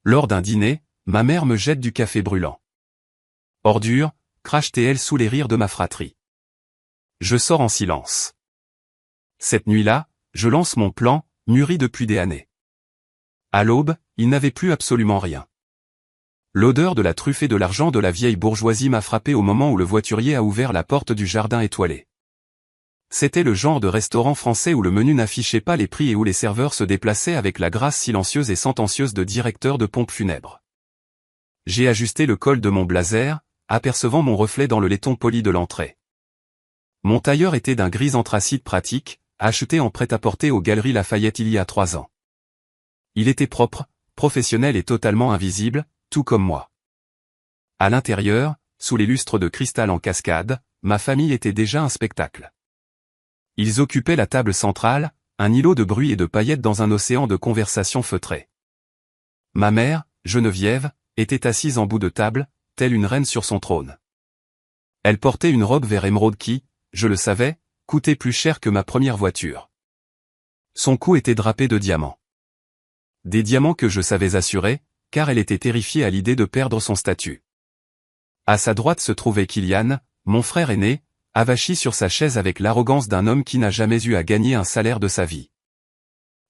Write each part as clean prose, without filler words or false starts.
Lors d'un dîner, ma mère me jette du café brûlant. Ordure, crache-t-elle sous les rires de ma fratrie. Je sors en silence. Cette nuit-là, je lance mon plan, mûri depuis des années. À l'aube, il n'avait plus absolument rien. L'odeur de la truffe et de l'argent de la vieille bourgeoisie m'a frappé au moment où le voiturier a ouvert la porte du jardin étoilé. C'était le genre de restaurant français où le menu n'affichait pas les prix et où les serveurs se déplaçaient avec la grâce silencieuse et sentencieuse de directeurs de pompes funèbres. J'ai ajusté le col de mon blazer, apercevant mon reflet dans le laiton poli de l'entrée. Mon tailleur était d'un gris anthracite pratique, acheté en prêt-à-porter aux Galeries Lafayette il y a 3 ans. Il était propre, professionnel et totalement invisible, tout comme moi. À l'intérieur, sous les lustres de cristal en cascade, ma famille était déjà un spectacle. Ils occupaient la table centrale, un îlot de bruit et de paillettes dans un océan de conversation feutrée. Ma mère, Geneviève, était assise en bout de table, telle une reine sur son trône. Elle portait une robe vert émeraude qui, je le savais, coûtait plus cher que ma première voiture. Son cou était drapé de diamants. Des diamants que je savais assurer, car elle était terrifiée à l'idée de perdre son statut. À sa droite se trouvait Kylian, mon frère aîné, avachi sur sa chaise avec l'arrogance d'un homme qui n'a jamais eu à gagner un salaire de sa vie.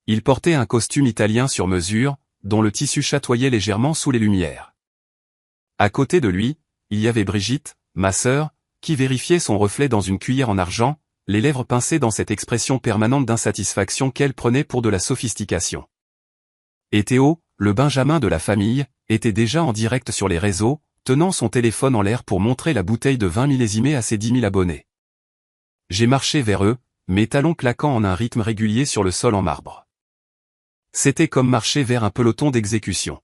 Il portait un costume italien sur mesure, dont le tissu chatoyait légèrement sous les lumières. À côté de lui, il y avait Brigitte, ma sœur, qui vérifiait son reflet dans une cuillère en argent, les lèvres pincées dans cette expression permanente d'insatisfaction qu'elle prenait pour de la sophistication. Et Théo, le Benjamin de la famille, était déjà en direct sur les réseaux, tenant son téléphone en l'air pour montrer la bouteille de vin millésimée à ses 10 000 abonnés. J'ai marché vers eux, mes talons claquant en un rythme régulier sur le sol en marbre. C'était comme marcher vers un peloton d'exécution.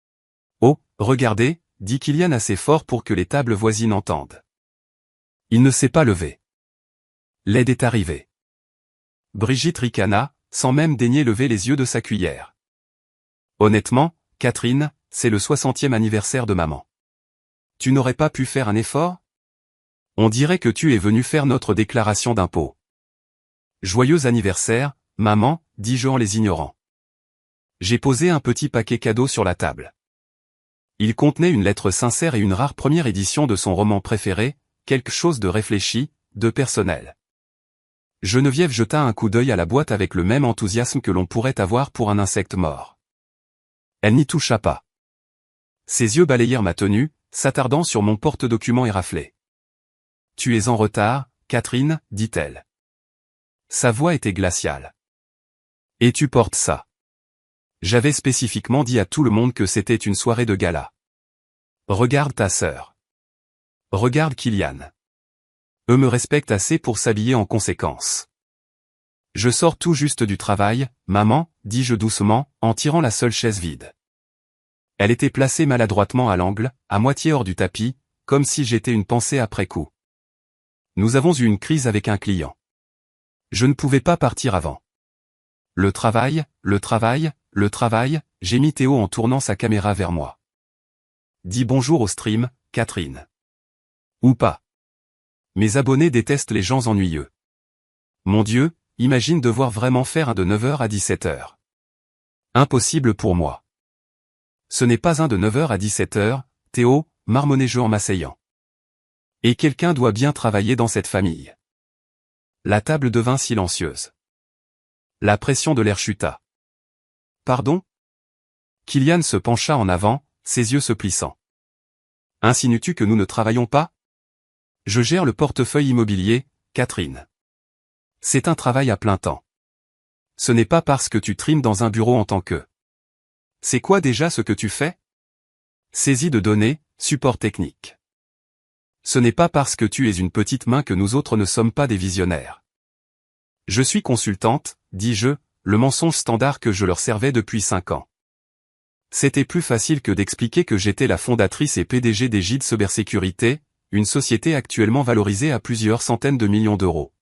« Oh, regardez » dit Kylian assez fort pour que les tables voisines entendent. Il ne s'est pas levé. L'aide est arrivée. Brigitte ricana, sans même daigner lever les yeux de sa cuillère. Honnêtement, Catherine, c'est le 60e anniversaire de maman. Tu n'aurais pas pu faire un effort? On dirait que tu es venu faire notre déclaration d'impôt. Joyeux anniversaire, maman, dis-je en les ignorant. J'ai posé un petit paquet cadeau sur la table. Il contenait une lettre sincère et une rare première édition de son roman préféré, quelque chose de réfléchi, de personnel. Geneviève jeta un coup d'œil à la boîte avec le même enthousiasme que l'on pourrait avoir pour un insecte mort. Elle n'y toucha pas. Ses yeux balayèrent ma tenue, s'attardant sur mon porte-documents éraflé. « Tu es en retard, Catherine, dit-elle. » Sa voix était glaciale. « Et tu portes ça. » J'avais spécifiquement dit à tout le monde que c'était une soirée de gala. « Regarde ta sœur. Regarde Kylian. Eux me respectent assez pour s'habiller en conséquence. » Je sors tout juste du travail, maman, dis-je doucement, en tirant la seule chaise vide. Elle était placée maladroitement à l'angle, à moitié hors du tapis, comme si j'étais une pensée après coup. Nous avons eu une crise avec un client. Je ne pouvais pas partir avant. Le travail, gémit Théo en tournant sa caméra vers moi. Dis bonjour au stream, Catherine. Ou pas. Mes abonnés détestent les gens ennuyeux. Mon Dieu, imagine devoir vraiment faire un de 9h à 17h. Impossible pour moi. Ce n'est pas un de 9h à 17h, Théo, marmonnai-je en m'asseyant. Et quelqu'un doit bien travailler dans cette famille. La table devint silencieuse. La pression de l'air chuta. Pardon? Kylian se pencha en avant, ses yeux se plissant. Insinues-tu que nous ne travaillons pas? Je gère le portefeuille immobilier, Catherine. C'est un travail à plein temps. Ce n'est pas parce que tu trimes dans un bureau en tant que... C'est quoi déjà ce que tu fais? Saisie de données, support technique. Ce n'est pas parce que tu es une petite main que nous autres ne sommes pas des visionnaires. Je suis consultante, dis-je, le mensonge standard que je leur servais depuis 5 ans. C'était plus facile que d'expliquer que j'étais la fondatrice et PDG d'Egide Cybersécurité, une société actuellement valorisée à plusieurs centaines de millions d'euros.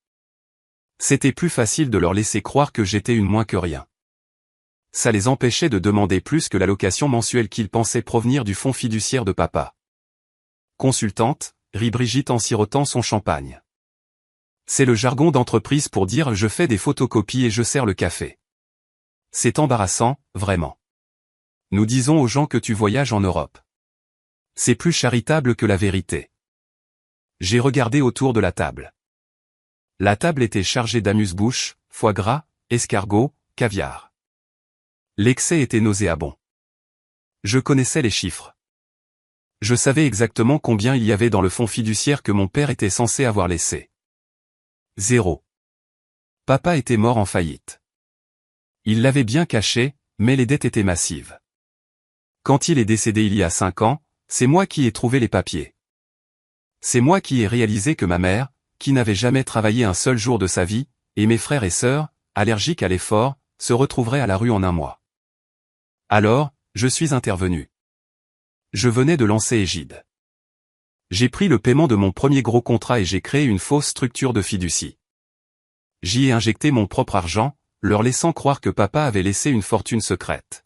C'était plus facile de leur laisser croire que j'étais une moins que rien. Ça les empêchait de demander plus que l'allocation mensuelle qu'ils pensaient provenir du fonds fiduciaire de papa. Consultante, rit Brigitte en sirotant son champagne. C'est le jargon d'entreprise pour dire je fais des photocopies et je sers le café. C'est embarrassant, vraiment. nous disons aux gens que tu voyages en Europe. C'est plus charitable que la vérité. J'ai regardé autour de la table. La table était chargée d'amuse-bouches, foie gras, escargots, caviar. L'excès était nauséabond. Je connaissais les chiffres. Je savais exactement combien il y avait dans le fonds fiduciaire que mon père était censé avoir laissé. 0. Papa était mort en faillite. Il l'avait bien caché, mais les dettes étaient massives. Quand il est décédé il y a 5 ans, c'est moi qui ai trouvé les papiers. C'est moi qui ai réalisé que ma mère, qui n'avait jamais travaillé un seul jour de sa vie, et mes frères et sœurs, allergiques à l'effort, se retrouveraient à la rue en un mois. Alors, je suis intervenu. Je venais de lancer Égide. J'ai pris le paiement de mon premier gros contrat et j'ai créé une fausse structure de fiducie. J'y ai injecté mon propre argent, leur laissant croire que papa avait laissé une fortune secrète.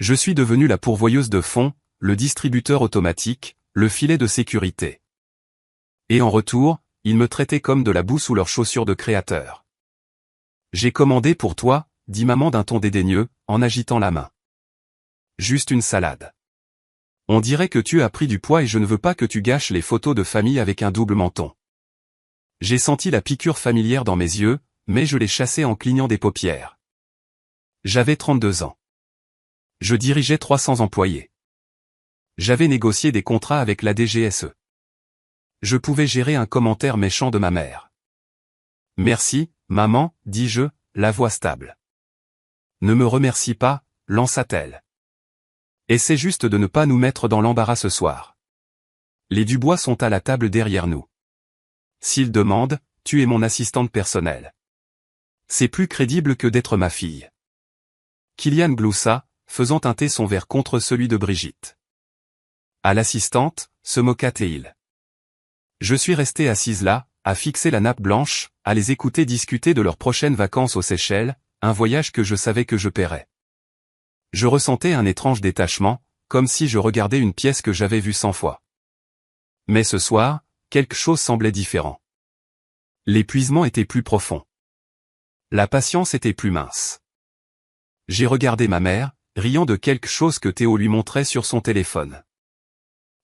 Je suis devenu la pourvoyeuse de fonds, le distributeur automatique, le filet de sécurité. Et en retour, ils me traitaient comme de la boue sous leurs chaussures de créateur. J'ai commandé pour toi, dit maman d'un ton dédaigneux, en agitant la main. Juste une salade. On dirait que tu as pris du poids et je ne veux pas que tu gâches les photos de famille avec un double menton. J'ai senti la piqûre familière dans mes yeux, mais je l'ai chassée en clignant des paupières. J'avais 32 ans. Je dirigeais 300 employés. J'avais négocié des contrats avec la DGSE. Je pouvais gérer un commentaire méchant de ma mère. Merci, maman, dis-je, la voix stable. Ne me remercie pas, lança-t-elle. Essaie juste de ne pas nous mettre dans l'embarras ce soir. Les Dubois sont à la table derrière nous. S'ils demandent, tu es mon assistante personnelle. C'est plus crédible que d'être ma fille. Kylian gloussa, faisant teinter son verre contre celui de Brigitte. À l'assistante, se moqua Théil. Je suis restée assise là, à fixer la nappe blanche, à les écouter discuter de leurs prochaines vacances aux Seychelles, un voyage que je savais que je paierais. Je ressentais un étrange détachement, comme si je regardais une pièce que j'avais vue 100 fois. Mais ce soir, quelque chose semblait différent. L'épuisement était plus profond. La patience était plus mince. J'ai regardé ma mère, riant de quelque chose que Théo lui montrait sur son téléphone.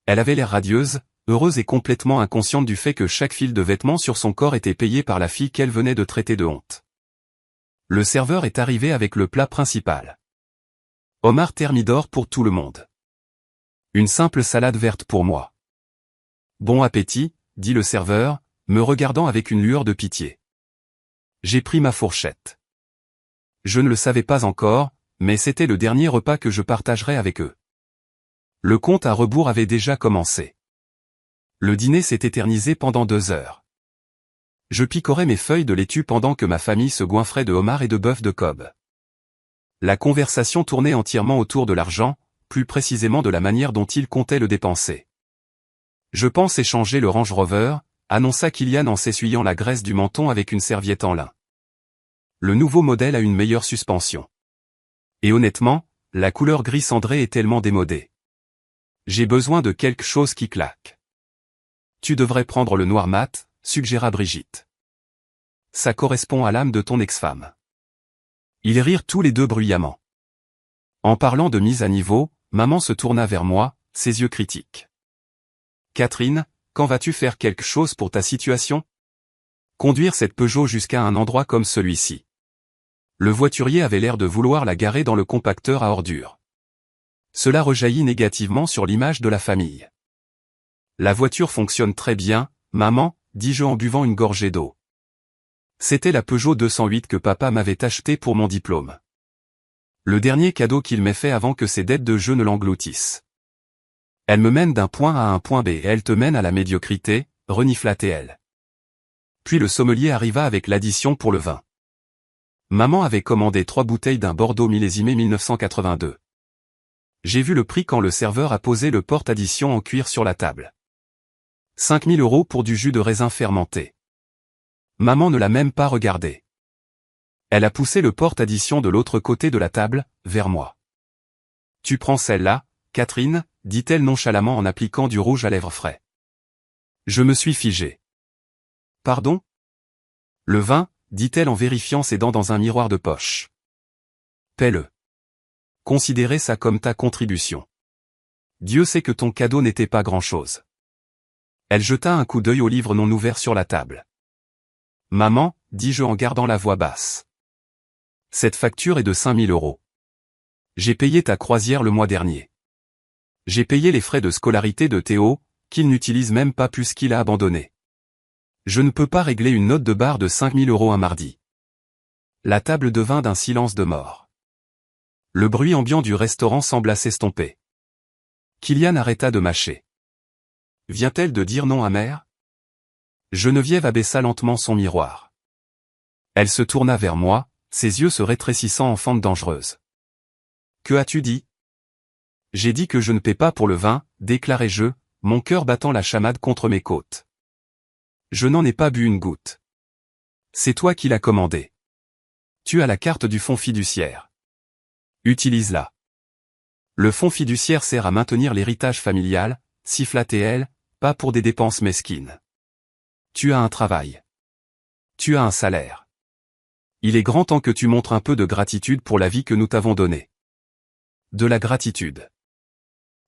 Elle avait l'air radieuse, heureuse et complètement inconsciente du fait que chaque fil de vêtements sur son corps était payé par la fille qu'elle venait de traiter de honte. Le serveur est arrivé avec le plat principal. Homard thermidor pour tout le monde. Une simple salade verte pour moi. Bon appétit, dit le serveur, me regardant avec une lueur de pitié. J'ai pris ma fourchette. Je ne le savais pas encore, mais c'était le dernier repas que je partagerais avec eux. Le compte à rebours avait déjà commencé. Le dîner s'est éternisé pendant 2 heures. Je picorais mes feuilles de laitue pendant que ma famille se goinfrait de homards et de bœuf de Kobe. La conversation tournait entièrement autour de l'argent, plus précisément de la manière dont ils comptaient le dépenser. Je pense échanger le Range Rover, annonça Kylian en s'essuyant la graisse du menton avec une serviette en lin. Le nouveau modèle a une meilleure suspension. Et honnêtement, la couleur gris cendré est tellement démodée. J'ai besoin de quelque chose qui claque. Tu devrais prendre le noir mat, suggéra Brigitte. Ça correspond à l'âme de ton ex-femme. Ils rirent tous les deux bruyamment. En parlant de mise à niveau, maman se tourna vers moi, ses yeux critiques. Catherine, quand vas-tu faire quelque chose pour ta situation? Conduire cette Peugeot jusqu'à un endroit comme celui-ci. Le voiturier avait l'air de vouloir la garer dans le compacteur à ordures. Cela rejaillit négativement sur l'image de la famille. La voiture fonctionne très bien, maman, dis-je en buvant une gorgée d'eau. C'était la Peugeot 208 que papa m'avait achetée pour mon diplôme. Le dernier cadeau qu'il m'ait fait avant que ses dettes de jeu ne l'engloutissent. Elle me mène d'un point A à un point B et elle te mène à la médiocrité, renifla-t-elle. Puis le sommelier arriva avec l'addition pour le vin. Maman avait commandé 3 bouteilles d'un Bordeaux millésimé 1982. J'ai vu le prix quand le serveur a posé le porte-addition en cuir sur la table. 5 000 € pour du jus de raisin fermenté. Maman ne l'a même pas regardé. Elle a poussé le porte-addition de l'autre côté de la table, vers moi. Tu prends celle-là, Catherine, dit-elle nonchalamment en appliquant du rouge à lèvres frais. Je me suis figé. Pardon? Le vin, dit-elle en vérifiant ses dents dans un miroir de poche. Paie-le. Considérez ça comme ta contribution. Dieu sait que ton cadeau n'était pas grand-chose. Elle jeta un coup d'œil au livre non ouvert sur la table. Maman, dis-je en gardant la voix basse. Cette facture est de 5000 €. J'ai payé ta croisière le mois dernier. J'ai payé les frais de scolarité de Théo, qu'il n'utilise même pas puisqu'il a abandonné. Je ne peux pas régler une note de bar de 5000 € un mardi. La table devint d'un silence de mort. Le bruit ambiant du restaurant sembla s'estomper. Kylian arrêta de mâcher. Vient-elle de dire non à mère? Geneviève abaissa lentement son miroir. Elle se tourna vers moi, ses yeux se rétrécissant en fente dangereuse. Que as-tu dit? J'ai dit que je ne paie pas pour le vin, déclarai-je, mon cœur battant la chamade contre mes côtes. Je n'en ai pas bu une goutte. C'est toi qui l'as commandé. Tu as la carte du fonds fiduciaire. Utilise-la. Le fonds fiduciaire sert à maintenir l'héritage familial, siffla TL, pas pour des dépenses mesquines. Tu as un travail. Tu as un salaire. Il est grand temps que tu montres un peu de gratitude pour la vie que nous t'avons donnée. De la gratitude.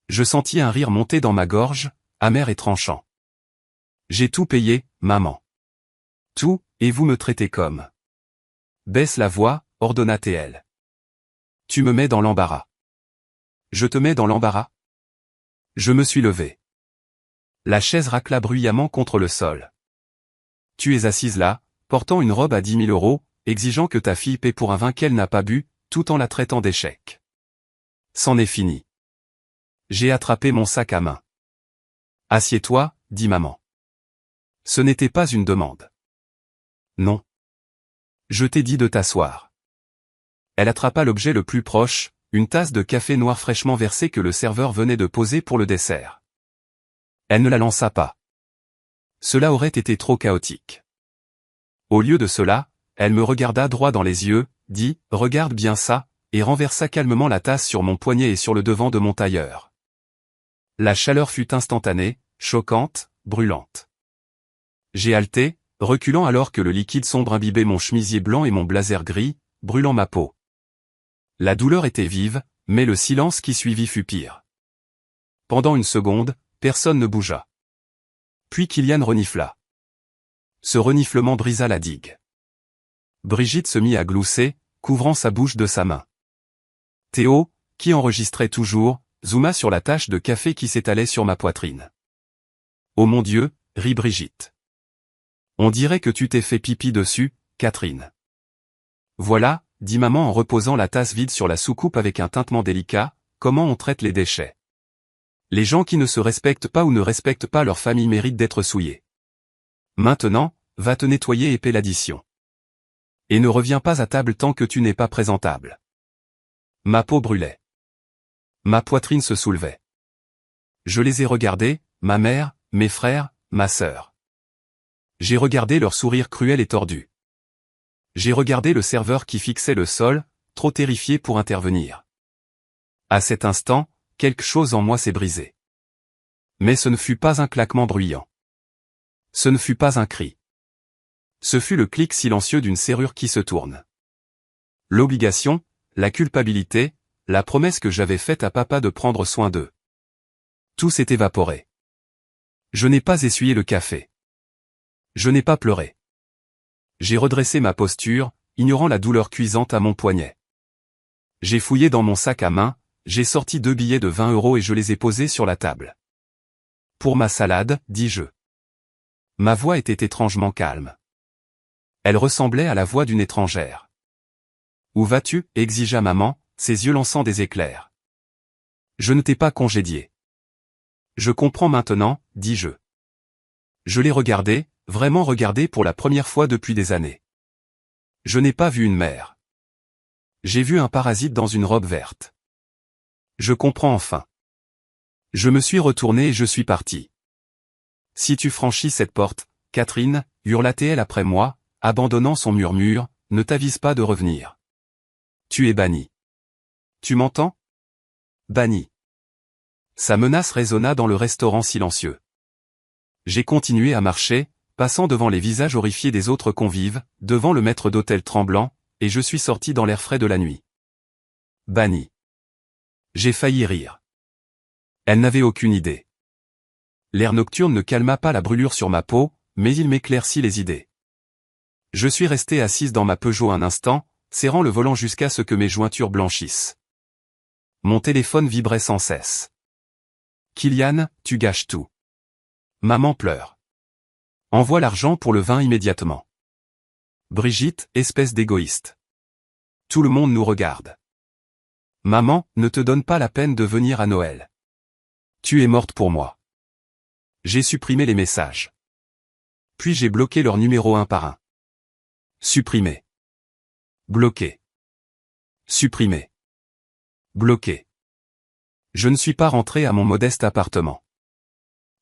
Je sentis un rire monter dans ma gorge, amer et tranchant. J'ai tout payé, maman. Tout, et vous me traitez comme. Baisse la voix, ordonna TL. Tu me mets dans l'embarras. Je te mets dans l'embarras? Je me suis levé. La chaise racla bruyamment contre le sol. Tu es assise là, portant une robe à 10 000 €, exigeant que ta fille paie pour un vin qu'elle n'a pas bu, tout en la traitant d'échec. C'en est fini. J'ai attrapé mon sac à main. Assieds-toi, dit maman. Ce n'était pas une demande. Non. Je t'ai dit de t'asseoir. Elle attrapa l'objet le plus proche, une tasse de café noir fraîchement versée que le serveur venait de poser pour le dessert. Elle ne la lança pas. Cela aurait été trop chaotique. Au lieu de cela, elle me regarda droit dans les yeux, dit « Regarde bien ça », et renversa calmement la tasse sur mon poignet et sur le devant de mon tailleur. La chaleur fut instantanée, choquante, brûlante. J'ai haleté, reculant alors que le liquide sombre imbibait mon chemisier blanc et mon blazer gris, brûlant ma peau. La douleur était vive, mais le silence qui suivit fut pire. Pendant une seconde, personne ne bougea. Puis Kylian renifla. Ce reniflement brisa la digue. Brigitte se mit à glousser, couvrant sa bouche de sa main. Théo, qui enregistrait toujours, zooma sur la tache de café qui s'étalait sur ma poitrine. « Oh mon Dieu !» rit Brigitte. « On dirait que tu t'es fait pipi dessus, Catherine. » Voilà, dit maman en reposant la tasse vide sur la soucoupe avec un tintement délicat, comment on traite les déchets. Les gens qui ne se respectent pas ou ne respectent pas leur famille méritent d'être souillés. Maintenant, va te nettoyer et paie l'addition. Et ne reviens pas à table tant que tu n'es pas présentable. Ma peau brûlait. Ma poitrine se soulevait. Je les ai regardés, ma mère, mes frères, ma sœur. J'ai regardé leur sourire cruel et tordu. J'ai regardé le serveur qui fixait le sol, trop terrifié pour intervenir. À cet instant, quelque chose en moi s'est brisé. Mais ce ne fut pas un claquement bruyant. Ce ne fut pas un cri. Ce fut le clic silencieux d'une serrure qui se tourne. L'obligation, la culpabilité, la promesse que j'avais faite à papa de prendre soin d'eux. Tout s'est évaporé. Je n'ai pas essuyé le café. Je n'ai pas pleuré. J'ai redressé ma posture, ignorant la douleur cuisante à mon poignet. J'ai fouillé dans mon sac à main, j'ai sorti 2 billets de 20 € et je les ai posés sur la table. Pour ma salade, dis-je. Ma voix était étrangement calme. Elle ressemblait à la voix d'une étrangère. Où vas-tu? Exigea maman, ses yeux lançant des éclairs. Je ne t'ai pas congédié. Je comprends maintenant, dis-je. Je l'ai regardé, vraiment regardé pour la première fois depuis des années. Je n'ai pas vu une mère. J'ai vu un parasite dans une robe verte. Je comprends enfin. Je me suis retourné et je suis parti. Si tu franchis cette porte, Catherine, hurla-t-elle après moi, abandonnant son murmure, ne t'avise pas de revenir. Tu es banni. Tu m'entends? Banni. Sa menace résonna dans le restaurant silencieux. J'ai continué à marcher, passant devant les visages horrifiés des autres convives, devant le maître d'hôtel tremblant, et je suis sorti dans l'air frais de la nuit. Banni. J'ai failli rire. Elle n'avait aucune idée. L'air nocturne ne calma pas la brûlure sur ma peau, mais il m'éclaircit les idées. Je suis resté assise dans ma Peugeot un instant, serrant le volant jusqu'à ce que mes jointures blanchissent. Mon téléphone vibrait sans cesse. Kylian, tu gâches tout. Maman pleure. Envoie l'argent pour le vin immédiatement. Brigitte, espèce d'égoïste. Tout le monde nous regarde. Maman, ne te donne pas la peine de venir à Noël. Tu es morte pour moi. J'ai supprimé les messages. Puis j'ai bloqué leurs numéros un par un. Supprimé. Bloqué. Supprimé. Bloqué. Je ne suis pas rentré à mon modeste appartement.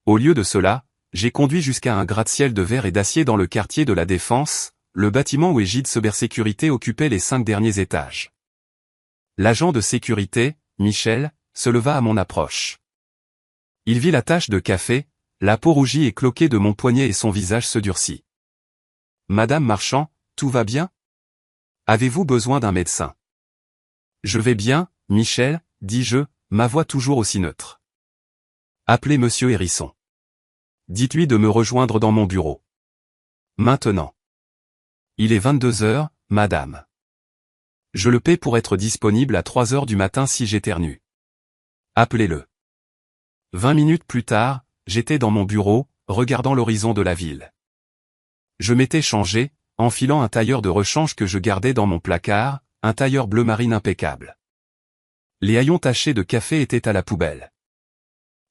Au lieu de cela, j'ai conduit jusqu'à un gratte-ciel de verre et d'acier dans le quartier de la Défense, le bâtiment où Égide Cybersécurité occupait les 5 derniers étages. L'agent de sécurité, Michel, se leva à mon approche. Il vit la tache de café, la peau rougie et cloquée de mon poignet et son visage se durcit. Madame Marchand, tout va bien? Avez-vous besoin d'un médecin? Je vais bien, Michel, dis-je, ma voix toujours aussi neutre. Appelez monsieur Hérisson. Dites-lui de me rejoindre dans mon bureau. Maintenant. Il est 22 heures, madame. Je le paie pour être disponible à 3 heures du matin si j'éternue. Appelez-le. 20 minutes plus tard, j'étais dans mon bureau, regardant l'horizon de la ville. Je m'étais changé, enfilant un tailleur de rechange que je gardais dans mon placard, un tailleur bleu marine impeccable. Les haillons tachés de café étaient à la poubelle.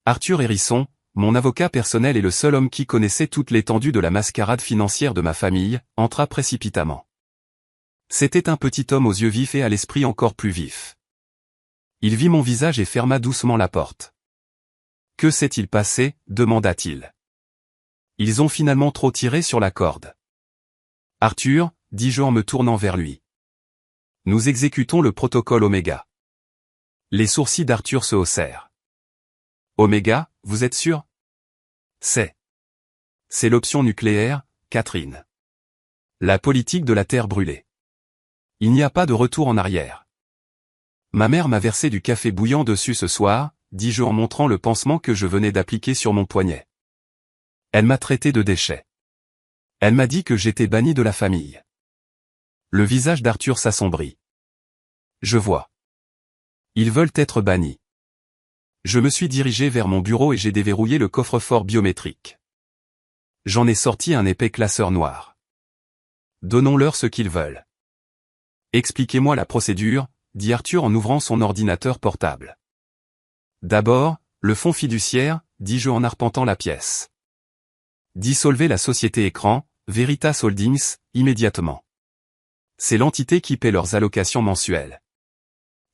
Arthur Hérisson, mon avocat personnel et le seul homme qui connaissait toute l'étendue de la mascarade financière de ma famille, entra précipitamment. C'était un petit homme aux yeux vifs et à l'esprit encore plus vif. Il vit mon visage et ferma doucement la porte. « Que s'est-il passé » demanda-t-il. « Ils ont finalement trop tiré sur la corde. »« Arthur, dis-je en me tournant vers lui. Nous exécutons le protocole Oméga. » Les sourcils d'Arthur se haussèrent. « Oméga, vous êtes sûr ? » C'est l'option nucléaire, Catherine. La politique de la terre brûlée. Il n'y a pas de retour en arrière. Ma mère m'a versé du café bouillant dessus ce soir, dis-je en montrant le pansement que je venais d'appliquer sur mon poignet. Elle m'a traité de déchet. Elle m'a dit que j'étais banni de la famille. Le visage d'Arthur s'assombrit. Je vois. Ils veulent être bannis. Je me suis dirigé vers mon bureau et j'ai déverrouillé le coffre-fort biométrique. J'en ai sorti un épais classeur noir. Donnons-leur ce qu'ils veulent. Expliquez-moi la procédure, dit Arthur en ouvrant son ordinateur portable. D'abord, le fonds fiduciaire, dis-je en arpentant la pièce. Dissolvez la société écran, Veritas Holdings, immédiatement. C'est l'entité qui paie leurs allocations mensuelles.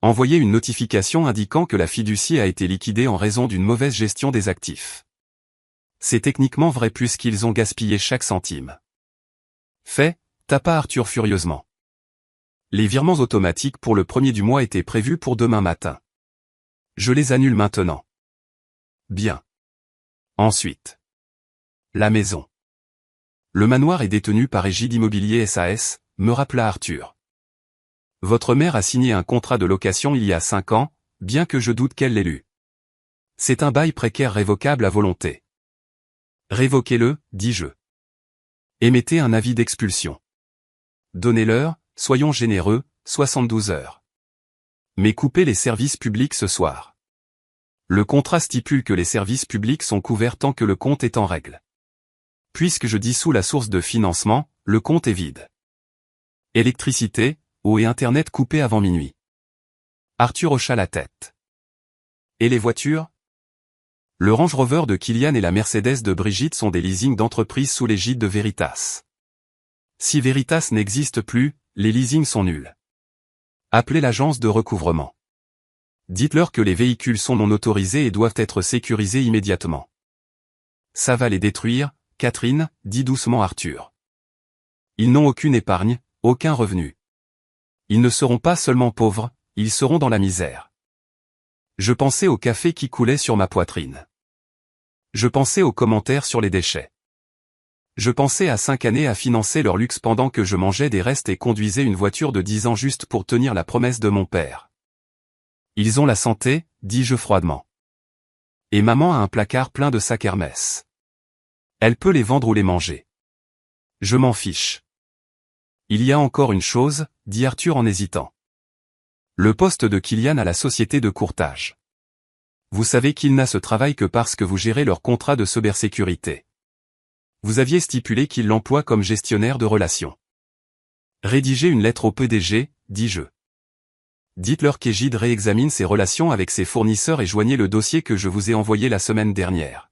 Envoyez une notification indiquant que la fiducie a été liquidée en raison d'une mauvaise gestion des actifs. C'est techniquement vrai puisqu'ils ont gaspillé chaque centime. Fait, tapa Arthur furieusement. Les virements automatiques pour le 1er du mois étaient prévus pour demain matin. Je les annule maintenant. Bien. Ensuite. La maison. Le manoir est détenu par Égide Immobilier SAS, me rappela Arthur. Votre mère a signé un contrat de location il y a 5 ans, bien que je doute qu'elle l'ait lu. C'est un bail précaire révocable à volonté. Révoquez-le, dis-je. Émettez un avis d'expulsion. Donnez-leur, soyons généreux, 72 heures. Mais coupez les services publics ce soir. Le contrat stipule que les services publics sont couverts tant que le compte est en règle. Puisque je dissous la source de financement, le compte est vide. Électricité, eau et Internet coupés avant minuit. Arthur hocha la tête. Et les voitures ? Le Range Rover de Kylian et la Mercedes de Brigitte sont des leasings d'entreprise sous l'égide de Veritas. Si Veritas n'existe plus, les leasings sont nuls. Appelez l'agence de recouvrement. Dites-leur que les véhicules sont non autorisés et doivent être sécurisés immédiatement. Ça va les détruire, Catherine, dit doucement Arthur. Ils n'ont aucune épargne, aucun revenu. Ils ne seront pas seulement pauvres, ils seront dans la misère. Je pensais au café qui coulait sur ma poitrine. Je pensais aux commentaires sur les déchets. Je pensais à 5 années à financer leur luxe pendant que je mangeais des restes et conduisais une voiture de 10 ans juste pour tenir la promesse de mon père. Ils ont la santé, dis-je froidement. Et maman a un placard plein de sacs Hermès. Elle peut les vendre ou les manger. Je m'en fiche. Il y a encore une chose, dit Arthur en hésitant. Le poste de Kylian à la société de courtage. Vous savez qu'il n'a ce travail que parce que vous gérez leur contrat de cybersécurité. Vous aviez stipulé qu'il l'emploie comme gestionnaire de relations. Rédigez une lettre au PDG, dis-je. Dites-leur qu'Egide réexamine ses relations avec ses fournisseurs et joignez le dossier que je vous ai envoyé la semaine dernière.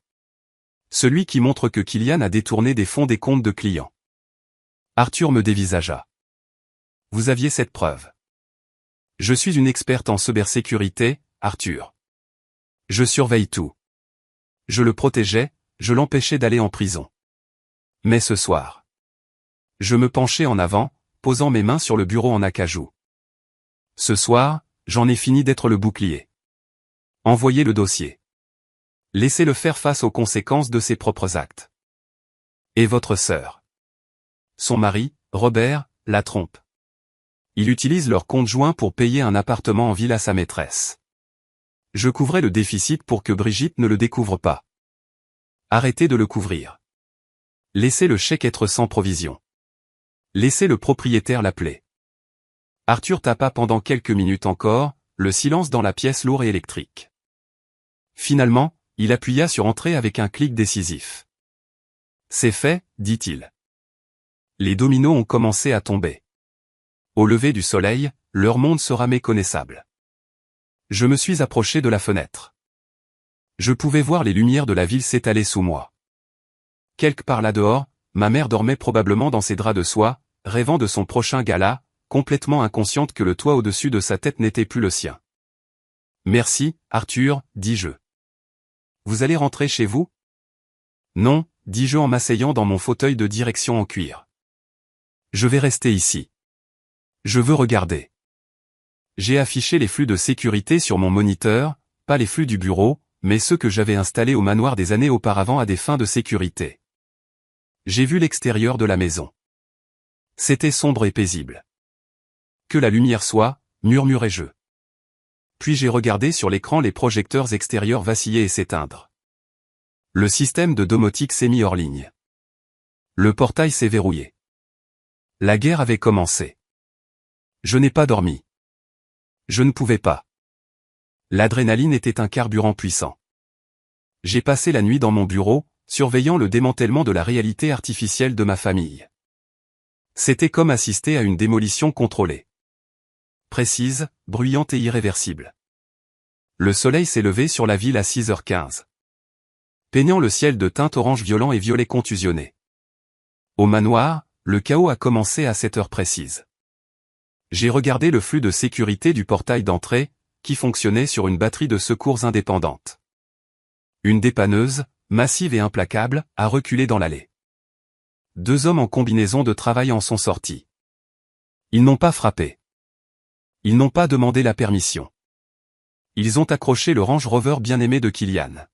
Celui qui montre que Kylian a détourné des fonds des comptes de clients. Arthur me dévisagea. Vous aviez cette preuve. Je suis une experte en cybersécurité, Arthur. Je surveille tout. Je le protégeais, je l'empêchais d'aller en prison. Mais ce soir. Je me penchai en avant, posant mes mains sur le bureau en acajou. Ce soir, j'en ai fini d'être le bouclier. Envoyez le dossier. Laissez-le faire face aux conséquences de ses propres actes. Et votre sœur. Son mari, Robert, la trompe. Il utilise leur compte joint pour payer un appartement en ville à sa maîtresse. Je couvrais le déficit pour que Brigitte ne le découvre pas. Arrêtez de le couvrir. Laissez le chèque être sans provision. Laissez le propriétaire l'appeler. Arthur tapa pendant quelques minutes encore, le silence dans la pièce lourde et électrique. Finalement, il appuya sur Entrée avec un clic décisif. C'est fait, dit-il. Les dominos ont commencé à tomber. Au lever du soleil, leur monde sera méconnaissable. Je me suis approché de la fenêtre. Je pouvais voir les lumières de la ville s'étaler sous moi. Quelque part là dehors, ma mère dormait probablement dans ses draps de soie, rêvant de son prochain gala, complètement inconsciente que le toit au-dessus de sa tête n'était plus le sien. Merci, Arthur, dis-je. Vous allez rentrer chez vous? Non, dis-je en m'asseyant dans mon fauteuil de direction en cuir. Je vais rester ici. Je veux regarder. J'ai affiché les flux de sécurité sur mon moniteur, pas les flux du bureau, mais ceux que j'avais installés au manoir des années auparavant à des fins de sécurité. J'ai vu l'extérieur de la maison. C'était sombre et paisible. Que la lumière soit, murmurai-je. Puis j'ai regardé sur l'écran les projecteurs extérieurs vaciller et s'éteindre. Le système de domotique s'est mis hors ligne. Le portail s'est verrouillé. La guerre avait commencé. Je n'ai pas dormi. Je ne pouvais pas. L'adrénaline était un carburant puissant. J'ai passé la nuit dans mon bureau, surveillant le démantèlement de la réalité artificielle de ma famille. C'était comme assister à une démolition contrôlée. Précise, bruyante et irréversible. Le soleil s'est levé sur la ville à 6h15. Peignant le ciel de teintes orange violent et violet contusionné. Au manoir, le chaos a commencé à cette heure précise. J'ai regardé le flux de sécurité du portail d'entrée, qui fonctionnait sur une batterie de secours indépendante. Une dépanneuse, massive et implacable, a reculé dans l'allée. 2 hommes en combinaison de travail en sont sortis. Ils n'ont pas frappé. Ils n'ont pas demandé la permission. Ils ont accroché le Range Rover bien-aimé de Kylian.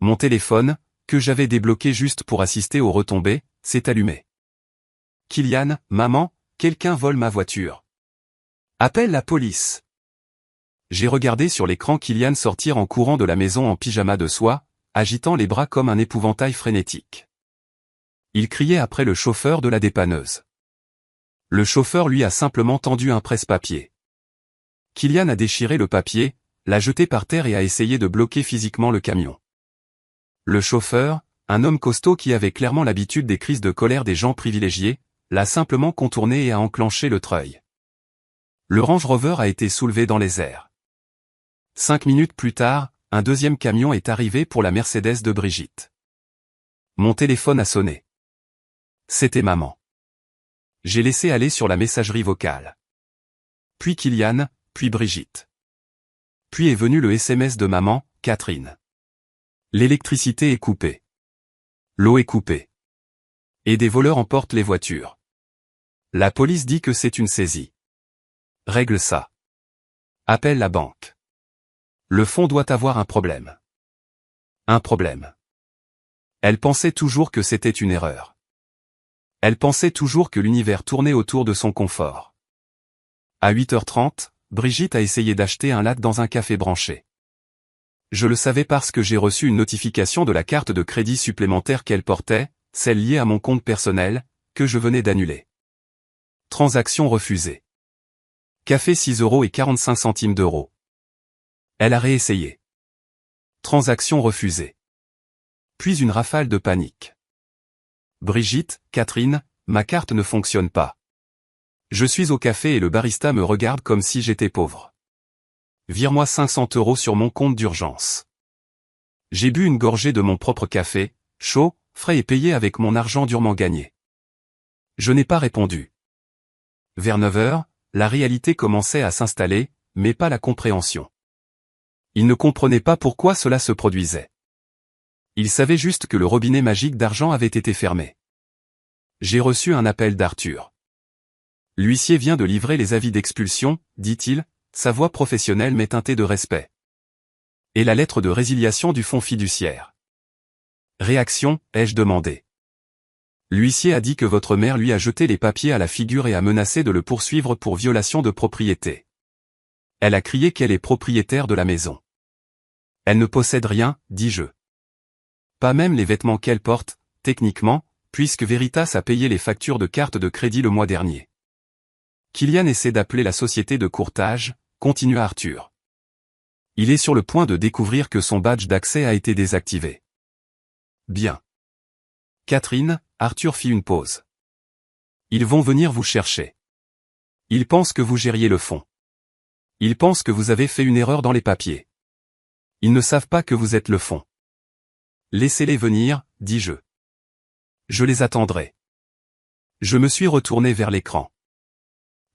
Mon téléphone, que j'avais débloqué juste pour assister aux retombées, s'est allumé. Kylian, maman, quelqu'un vole ma voiture. Appelle la police. J'ai regardé sur l'écran Kylian sortir en courant de la maison en pyjama de soie, agitant les bras comme un épouvantail frénétique. Il criait après le chauffeur de la dépanneuse. Le chauffeur lui a simplement tendu un presse-papier. Kylian a déchiré le papier, l'a jeté par terre et a essayé de bloquer physiquement le camion. Le chauffeur, un homme costaud qui avait clairement l'habitude des crises de colère des gens privilégiés, l'a simplement contourné et a enclenché le treuil. Le Range Rover a été soulevé dans les airs. 5 minutes plus tard, un deuxième camion est arrivé pour la Mercedes de Brigitte. Mon téléphone a sonné. C'était maman. J'ai laissé aller sur la messagerie vocale. Puis Kylian, puis Brigitte. Puis est venu le SMS de maman, Catherine. L'électricité est coupée. L'eau est coupée. Et des voleurs emportent les voitures. La police dit que c'est une saisie. Règle ça. Appelle la banque. Le fonds doit avoir un problème. Un problème. Elle pensait toujours que c'était une erreur. Elle pensait toujours que l'univers tournait autour de son confort. À 8h30, Brigitte a essayé d'acheter un latte dans un café branché. Je le savais parce que j'ai reçu une notification de la carte de crédit supplémentaire qu'elle portait, celle liée à mon compte personnel, que je venais d'annuler. Transaction refusée. Café 6,45 €. Elle a réessayé. Transaction refusée. Puis une rafale de panique. Brigitte, Catherine, ma carte ne fonctionne pas. Je suis au café et le barista me regarde comme si j'étais pauvre. Vire-moi 500 € sur mon compte d'urgence. J'ai bu une gorgée de mon propre café, chaud, frais et payé avec mon argent durement gagné. Je n'ai pas répondu. Vers 9 h, la réalité commençait à s'installer, mais pas la compréhension. Il ne comprenait pas pourquoi cela se produisait. Il savait juste que le robinet magique d'argent avait été fermé. J'ai reçu un appel d'Arthur. L'huissier vient de livrer les avis d'expulsion, dit-il, sa voix professionnelle mais teintée de respect. Et la lettre de résiliation du fonds fiduciaire. Réaction, ai-je demandé. L'huissier a dit que votre mère lui a jeté les papiers à la figure et a menacé de le poursuivre pour violation de propriété. Elle a crié qu'elle est propriétaire de la maison. Elle ne possède rien, dis-je. Pas même les vêtements qu'elle porte, techniquement, puisque Veritas a payé les factures de carte de crédit le mois dernier. Kylian essaie d'appeler la société de courtage, continua Arthur. Il est sur le point de découvrir que son badge d'accès a été désactivé. Bien. Catherine, Arthur fit une pause. Ils vont venir vous chercher. Ils pensent que vous gériez le fonds. Ils pensent que vous avez fait une erreur dans les papiers. Ils ne savent pas que vous êtes le fonds. Laissez-les venir, dis-je. Je les attendrai. Je me suis retourné vers l'écran.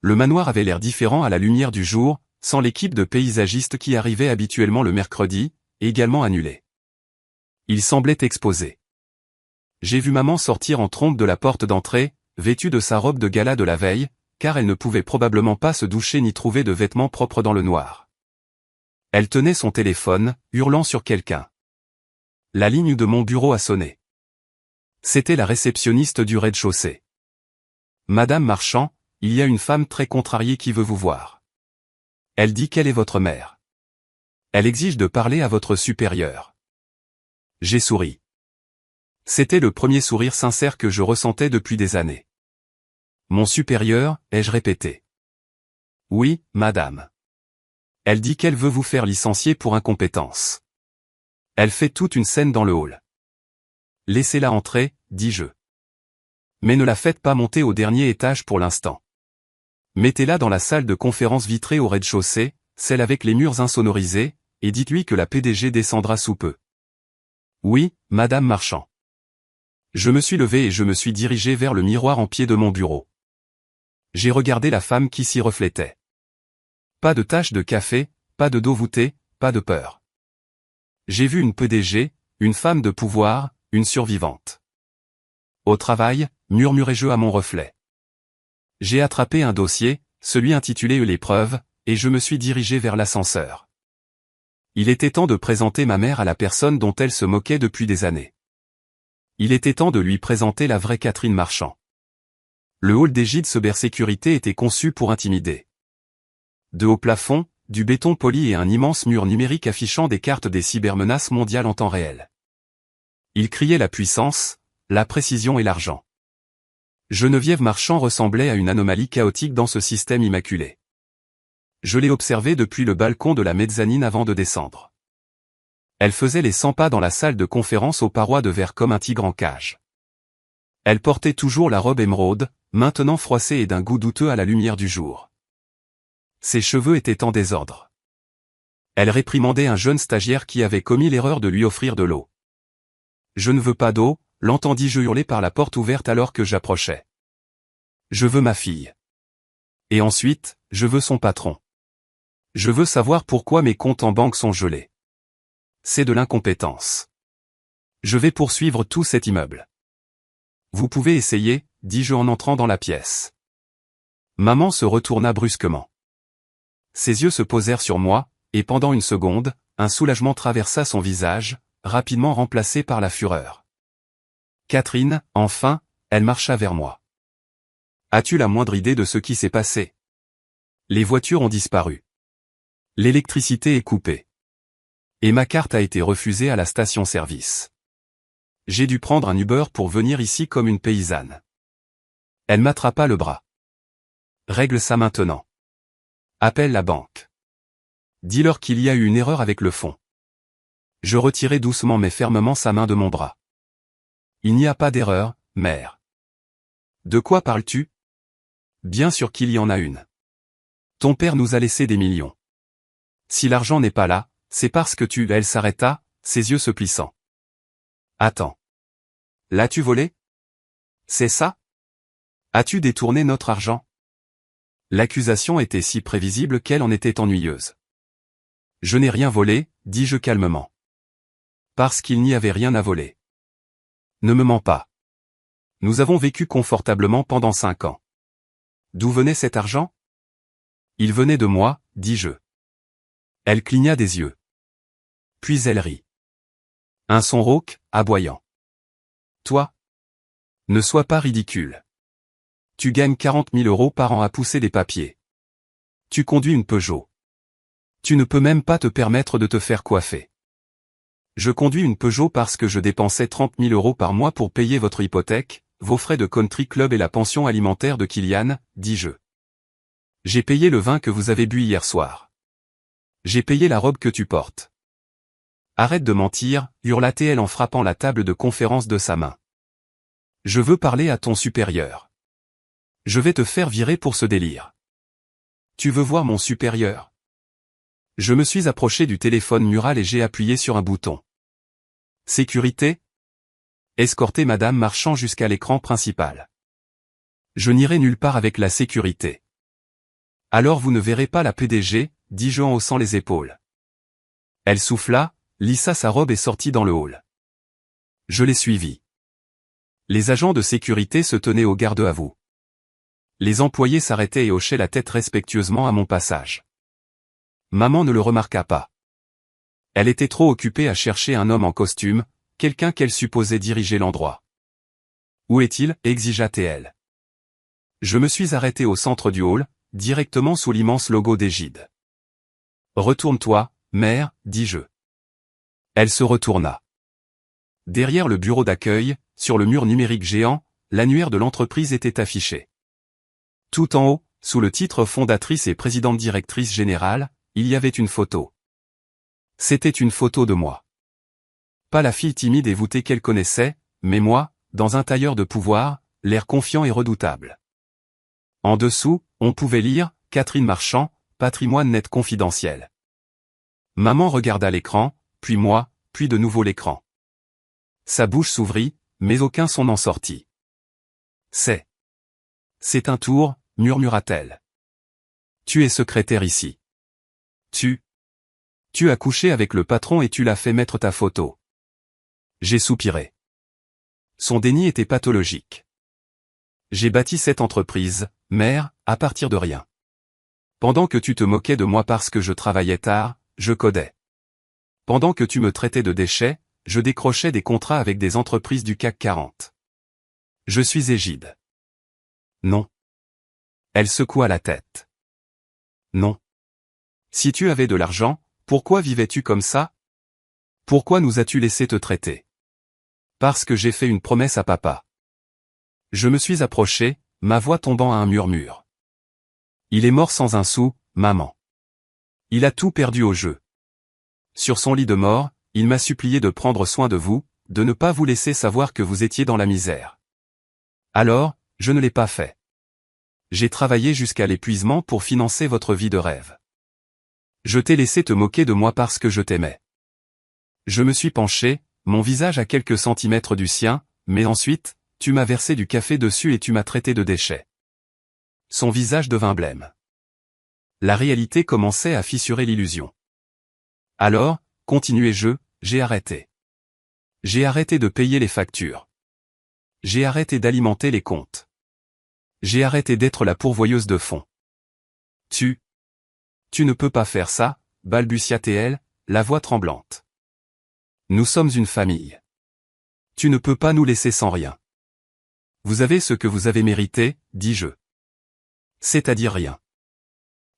Le manoir avait l'air différent à la lumière du jour, sans l'équipe de paysagistes qui arrivait habituellement le mercredi, également annulée. Il semblait exposé. J'ai vu maman sortir en trompe de la porte d'entrée, vêtue de sa robe de gala de la veille, car elle ne pouvait probablement pas se doucher ni trouver de vêtements propres dans le noir. Elle tenait son téléphone, hurlant sur quelqu'un. La ligne de mon bureau a sonné. C'était la réceptionniste du rez-de-chaussée. Madame Marchand, il y a une femme très contrariée qui veut vous voir. Elle dit qu'elle est votre mère. Elle exige de parler à votre supérieur. J'ai souri. C'était le premier sourire sincère que je ressentais depuis des années. Mon supérieur, ai-je répété. Oui, madame. Elle dit qu'elle veut vous faire licencier pour incompétence. Elle fait toute une scène dans le hall. Laissez-la entrer, dis-je. Mais ne la faites pas monter au dernier étage pour l'instant. Mettez-la dans la salle de conférence vitrée au rez-de-chaussée, celle avec les murs insonorisés, et dites-lui que la PDG descendra sous peu. Oui, madame Marchand. Je me suis levé et je me suis dirigé vers le miroir en pied de mon bureau. J'ai regardé la femme qui s'y reflétait. Pas de tache de café, pas de dos voûté, pas de peur. J'ai vu une PDG, une femme de pouvoir, une survivante. Au travail, murmurai-je à mon reflet. J'ai attrapé un dossier, celui intitulé l'épreuve, et je me suis dirigé vers l'ascenseur. Il était temps de présenter ma mère à la personne dont elle se moquait depuis des années. Il était temps de lui présenter la vraie Catherine Marchand. Le hall des gîtes cybersécurité était conçu pour intimider. De haut plafond, du béton poli et un immense mur numérique affichant des cartes des cybermenaces mondiales en temps réel. Il criait la puissance, la précision et l'argent. Geneviève Marchand ressemblait à une anomalie chaotique dans ce système immaculé. Je l'ai observée depuis le balcon de la mezzanine avant de descendre. Elle faisait les 100 pas dans la salle de conférence aux parois de verre comme un tigre en cage. Elle portait toujours la robe émeraude, maintenant froissée et d'un goût douteux à la lumière du jour. Ses cheveux étaient en désordre. Elle réprimandait un jeune stagiaire qui avait commis l'erreur de lui offrir de l'eau. « Je ne veux pas d'eau », l'entendis-je hurler par la porte ouverte alors que j'approchais. « Je veux ma fille. Et ensuite, je veux son patron. Je veux savoir pourquoi mes comptes en banque sont gelés. C'est de l'incompétence. Je vais poursuivre tout cet immeuble. » Vous pouvez essayer, dis-je en entrant dans la pièce. Maman se retourna brusquement. Ses yeux se posèrent sur moi, et pendant une seconde, un soulagement traversa son visage, rapidement remplacé par la fureur. Catherine, enfin, elle marcha vers moi. As-tu la moindre idée de ce qui s'est passé? Les voitures ont disparu. L'électricité est coupée. Et ma carte a été refusée à la station-service. J'ai dû prendre un Uber pour venir ici comme une paysanne. Elle m'attrapa le bras. Règle ça maintenant. Appelle la banque. Dis-leur qu'il y a eu une erreur avec le fonds. Je retirai doucement mais fermement sa main de mon bras. Il n'y a pas d'erreur, mère. De quoi parles-tu? Bien sûr qu'il y en a une. Ton père nous a laissé des millions. Si l'argent n'est pas là, c'est parce que Elle s'arrêta, ses yeux se plissant. Attends. L'as-tu volé? C'est ça? As-tu détourné notre argent? L'accusation était si prévisible qu'elle en était ennuyeuse. Je n'ai rien volé, dis-je calmement. Parce qu'il n'y avait rien à voler. Ne me mens pas. Nous avons vécu confortablement pendant 5 ans. D'où venait cet argent? Il venait de moi, dis-je. Elle cligna des yeux. Puis elle rit. Un son rauque, aboyant. Toi? Ne sois pas ridicule. Tu gagnes 40 000 € par an à pousser des papiers. Tu conduis une Peugeot. Tu ne peux même pas te permettre de te faire coiffer. Je conduis une Peugeot parce que je dépensais 30 000 € par mois pour payer votre hypothèque, vos frais de country club et la pension alimentaire de Kylian, dis-je. J'ai payé le vin que vous avez bu hier soir. J'ai payé la robe que tu portes. Arrête de mentir, hurla-t-elle en frappant la table de conférence de sa main. Je veux parler à ton supérieur. Je vais te faire virer pour ce délire. Tu veux voir mon supérieur? Je me suis approché du téléphone mural et j'ai appuyé sur un bouton. Sécurité? Escortez Madame Marchand jusqu'à l'écran principal. Je n'irai nulle part avec la sécurité. Alors vous ne verrez pas la PDG, dis-je en haussant les épaules. Elle souffla, lissa sa robe et sortit dans le hall. Je l'ai suivie. Les agents de sécurité se tenaient au garde à vous. Les employés s'arrêtaient et hochaient la tête respectueusement à mon passage. Maman ne le remarqua pas. Elle était trop occupée à chercher un homme en costume, quelqu'un qu'elle supposait diriger l'endroit. Où est-il? Exigea-t-elle. Je me suis arrêté au centre du hall, directement sous l'immense logo d'Égide. Retourne-toi, mère, dis-je. Elle se retourna. Derrière le bureau d'accueil, sur le mur numérique géant, l'annuaire de l'entreprise était affiché. Tout en haut, sous le titre fondatrice et présidente directrice générale, il y avait une photo. C'était une photo de moi. Pas la fille timide et voûtée qu'elle connaissait, mais moi, dans un tailleur de pouvoir, l'air confiant et redoutable. En dessous, on pouvait lire « Catherine Marchand, patrimoine net confidentiel ». Maman regarda l'écran, puis moi, puis de nouveau l'écran. Sa bouche s'ouvrit, mais aucun son n'en sortit. C'est un tour, murmura-t-elle. Tu es secrétaire ici. Tu as couché avec le patron et tu l'as fait mettre ta photo. J'ai soupiré. Son déni était pathologique. J'ai bâti cette entreprise, mère, à partir de rien. Pendant que tu te moquais de moi parce que je travaillais tard, je codais. Pendant que tu me traitais de déchet, je décrochais des contrats avec des entreprises du CAC 40. Je suis Égide. Non. Elle secoua la tête. Non. Si tu avais de l'argent, pourquoi vivais-tu comme ça? Pourquoi nous as-tu laissé te traiter? Parce que j'ai fait une promesse à papa. Je me suis approché, ma voix tombant à un murmure. Il est mort sans un sou, maman. Il a tout perdu au jeu. Sur son lit de mort, il m'a supplié de prendre soin de vous, de ne pas vous laisser savoir que vous étiez dans la misère. Alors, je ne l'ai pas fait. J'ai travaillé jusqu'à l'épuisement pour financer votre vie de rêve. Je t'ai laissé te moquer de moi parce que je t'aimais. Je me suis penché, mon visage à quelques centimètres du sien, mais ensuite, tu m'as versé du café dessus et tu m'as traité de déchet. Son visage devint blême. La réalité commençait à fissurer l'illusion. Alors, continuai-je, j'ai arrêté. J'ai arrêté de payer les factures. J'ai arrêté d'alimenter les comptes. J'ai arrêté d'être la pourvoyeuse de fonds. Tu ne peux pas faire ça, balbutia-t-elle, la voix tremblante. Nous sommes une famille. Tu ne peux pas nous laisser sans rien. Vous avez ce que vous avez mérité, dis-je. C'est-à-dire rien.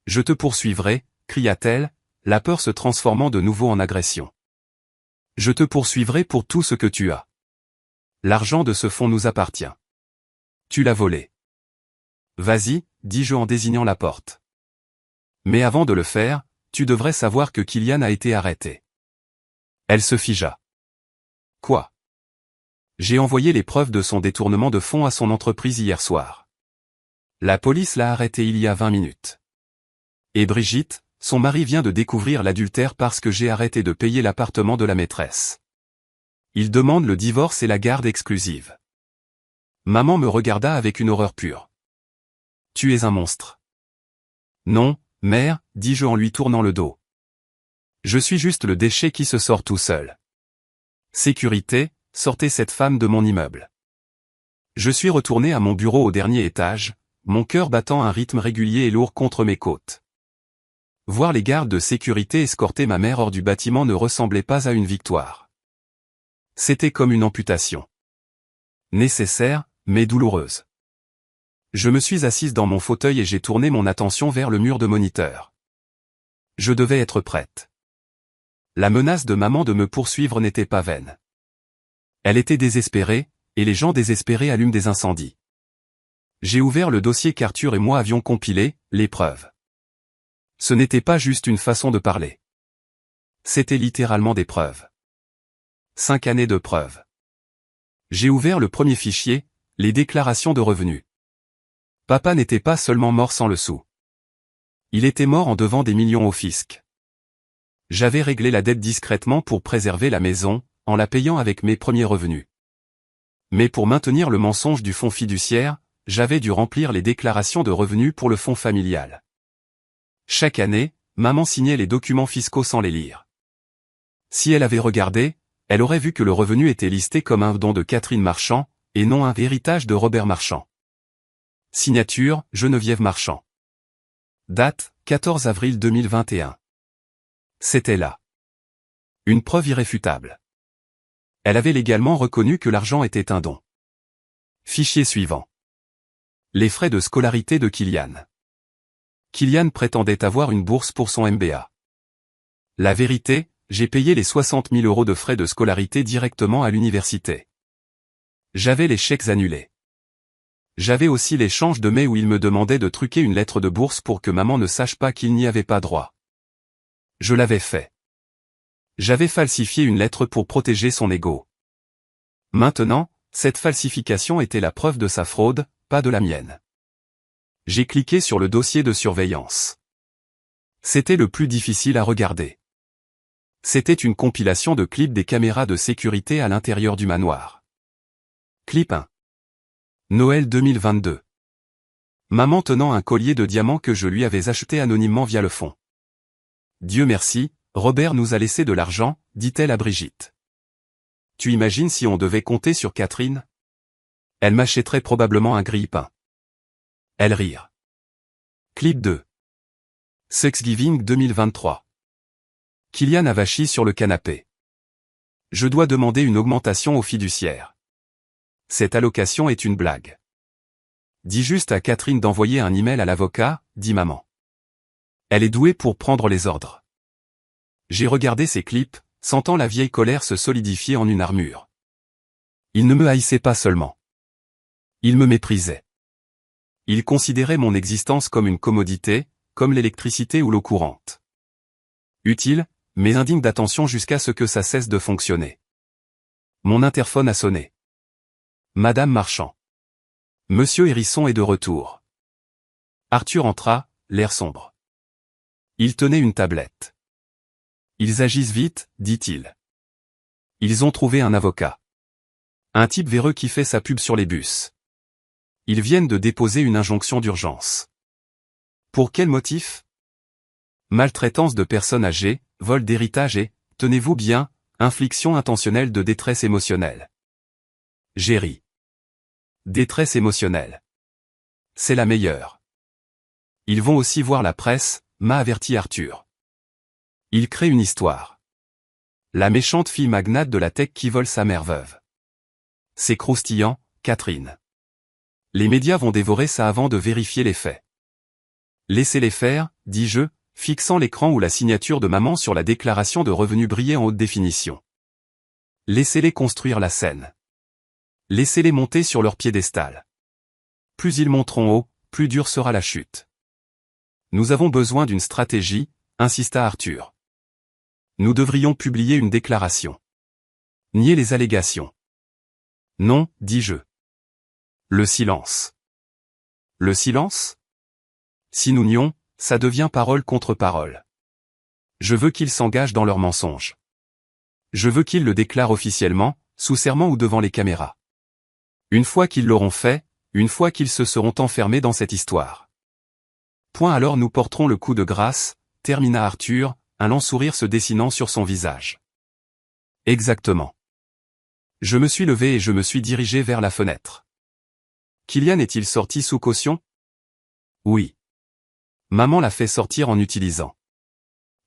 Je te poursuivrai, cria-t-elle, la peur se transformant de nouveau en agression. Je te poursuivrai pour tout ce que tu as. L'argent de ce fonds nous appartient. Tu l'as volé. Vas-y, dis-je en désignant la porte. Mais avant de le faire, tu devrais savoir que Kylian a été arrêté. Elle se figea. Quoi? J'ai envoyé les preuves de son détournement de fonds à son entreprise hier soir. La police l'a arrêté il y a 20 minutes. Et Brigitte, son mari vient de découvrir l'adultère parce que j'ai arrêté de payer l'appartement de la maîtresse. Il demande le divorce et la garde exclusive. Maman me regarda avec une horreur pure. Tu es un monstre. Non, mère, dis-je en lui tournant le dos. Je suis juste le déchet qui se sort tout seul. Sécurité, sortez cette femme de mon immeuble. Je suis retourné à mon bureau au dernier étage, mon cœur battant un rythme régulier et lourd contre mes côtes. Voir les gardes de sécurité escorter ma mère hors du bâtiment ne ressemblait pas à une victoire. C'était comme une amputation. Nécessaire, mais douloureuse. Je me suis assise dans mon fauteuil et j'ai tourné mon attention vers le mur de moniteur. Je devais être prête. La menace de maman de me poursuivre n'était pas vaine. Elle était désespérée, et les gens désespérés allument des incendies. J'ai ouvert le dossier qu'Arthur et moi avions compilé, les preuves. Ce n'était pas juste une façon de parler. C'était littéralement des preuves. 5 années de preuves. J'ai ouvert le premier fichier, les déclarations de revenus. Papa n'était pas seulement mort sans le sou. Il était mort en devant des millions au fisc. J'avais réglé la dette discrètement pour préserver la maison, en la payant avec mes premiers revenus. Mais pour maintenir le mensonge du fonds fiduciaire, j'avais dû remplir les déclarations de revenus pour le fonds familial. Chaque année, maman signait les documents fiscaux sans les lire. Si elle avait regardé, elle aurait vu que le revenu était listé comme un don de Catherine Marchand, et non un héritage de Robert Marchand. Signature, Geneviève Marchand. Date, 14 avril 2021. C'était là. Une preuve irréfutable. Elle avait légalement reconnu que l'argent était un don. Fichier suivant. Les frais de scolarité de Kylian. Kylian prétendait avoir une bourse pour son MBA. La vérité, j'ai payé les 60 000 € de frais de scolarité directement à l'université. J'avais les chèques annulés. J'avais aussi l'échange de mai où il me demandait de truquer une lettre de bourse pour que maman ne sache pas qu'il n'y avait pas droit. Je l'avais fait. J'avais falsifié une lettre pour protéger son ego. Maintenant, cette falsification était la preuve de sa fraude, pas de la mienne. J'ai cliqué sur le dossier de surveillance. C'était le plus difficile à regarder. C'était une compilation de clips des caméras de sécurité à l'intérieur du manoir. Clip 1. Noël 2022. Maman tenant un collier de diamants que je lui avais acheté anonymement via le fonds. Dieu merci, Robert nous a laissé de l'argent, dit-elle à Brigitte. Tu imagines si on devait compter sur Catherine? Elle m'achèterait probablement un grille-pain. Elles rirent. Clip 2. Thanksgiving 2023. Kylian avachi sur le canapé. Je dois demander une augmentation au fiduciaire. Cette allocation est une blague. Dis juste à Catherine d'envoyer un email à l'avocat, dit maman. Elle est douée pour prendre les ordres. J'ai regardé ces clips, sentant la vieille colère se solidifier en une armure. Il ne me haïssait pas seulement. Il me méprisait. Il considérait mon existence comme une commodité, comme l'électricité ou l'eau courante. Utile, mais indigne d'attention jusqu'à ce que ça cesse de fonctionner. Mon interphone a sonné. Madame Marchand. Monsieur Hérisson est de retour. Arthur entra, l'air sombre. Il tenait une tablette. Ils agissent vite, dit-il. Ils ont trouvé un avocat. Un type véreux qui fait sa pub sur les bus. Ils viennent de déposer une injonction d'urgence. Pour quel motif? Maltraitance de personnes âgées, vol d'héritage et, tenez-vous bien, infliction intentionnelle de détresse émotionnelle. J'ai ri. Détresse émotionnelle. C'est la meilleure. Ils vont aussi voir la presse, m'a averti Arthur. Ils créent une histoire. La méchante fille magnate de la tech qui vole sa mère veuve. C'est croustillant, Catherine. Les médias vont dévorer ça avant de vérifier les faits. Laissez-les faire, dis-je, fixant l'écran où la signature de maman sur la déclaration de revenus brillait en haute définition. Laissez-les construire la scène. Laissez-les monter sur leur piédestal. Plus ils monteront haut, plus dure sera la chute. Nous avons besoin d'une stratégie, insista Arthur. Nous devrions publier une déclaration. Nier les allégations. Non, dis-je. Le silence. Le silence? Si nous nions, ça devient parole contre parole. Je veux qu'ils s'engagent dans leurs mensonges. Je veux qu'ils le déclarent officiellement, sous serment ou devant les caméras. Une fois qu'ils l'auront fait, une fois qu'ils se seront enfermés dans cette histoire. Point alors nous porterons le coup de grâce, termina Arthur, un lent sourire se dessinant sur son visage. Exactement. Je me suis levé et je me suis dirigé vers la fenêtre. Kylian est-il sorti sous caution? Oui. Maman l'a fait sortir en utilisant.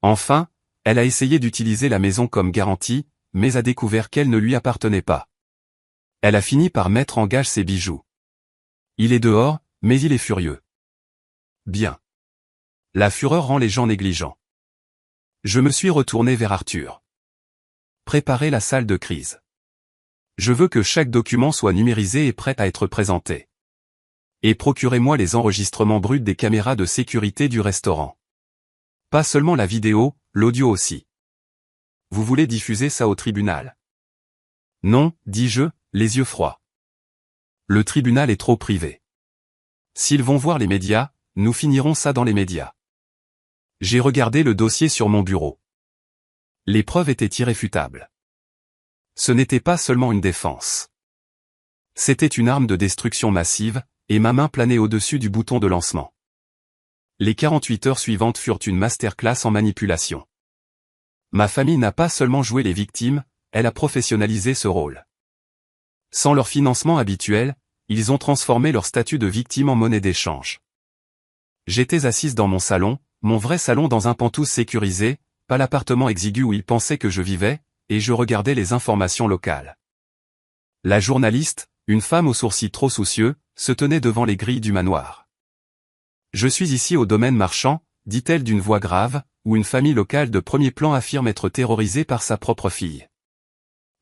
Enfin, elle a essayé d'utiliser la maison comme garantie, mais a découvert qu'elle ne lui appartenait pas. Elle a fini par mettre en gage ses bijoux. Il est dehors, mais il est furieux. Bien. La fureur rend les gens négligents. Je me suis retourné vers Arthur. Préparez la salle de crise. Je veux que chaque document soit numérisé et prêt à être présenté. Et procurez-moi les enregistrements bruts des caméras de sécurité du restaurant. Pas seulement la vidéo, l'audio aussi. Vous voulez diffuser ça au tribunal? Non, dis-je, les yeux froids. Le tribunal est trop privé. S'ils vont voir les médias, nous finirons ça dans les médias. J'ai regardé le dossier sur mon bureau. Les preuves étaient irréfutables. Ce n'était pas seulement une défense. C'était une arme de destruction massive, et ma main planait au-dessus du bouton de lancement. Les 48 heures suivantes furent une masterclass en manipulation. Ma famille n'a pas seulement joué les victimes, elle a professionnalisé ce rôle. Sans leur financement habituel, ils ont transformé leur statut de victime en monnaie d'échange. J'étais assise dans mon salon, mon vrai salon dans un penthouse sécurisé, pas l'appartement exigu où ils pensaient que je vivais, et je regardais les informations locales. La journaliste, une femme aux sourcils trop soucieux, se tenait devant les grilles du manoir. Je suis ici au domaine marchand, dit-elle d'une voix grave, où une famille locale de premier plan affirme être terrorisée par sa propre fille.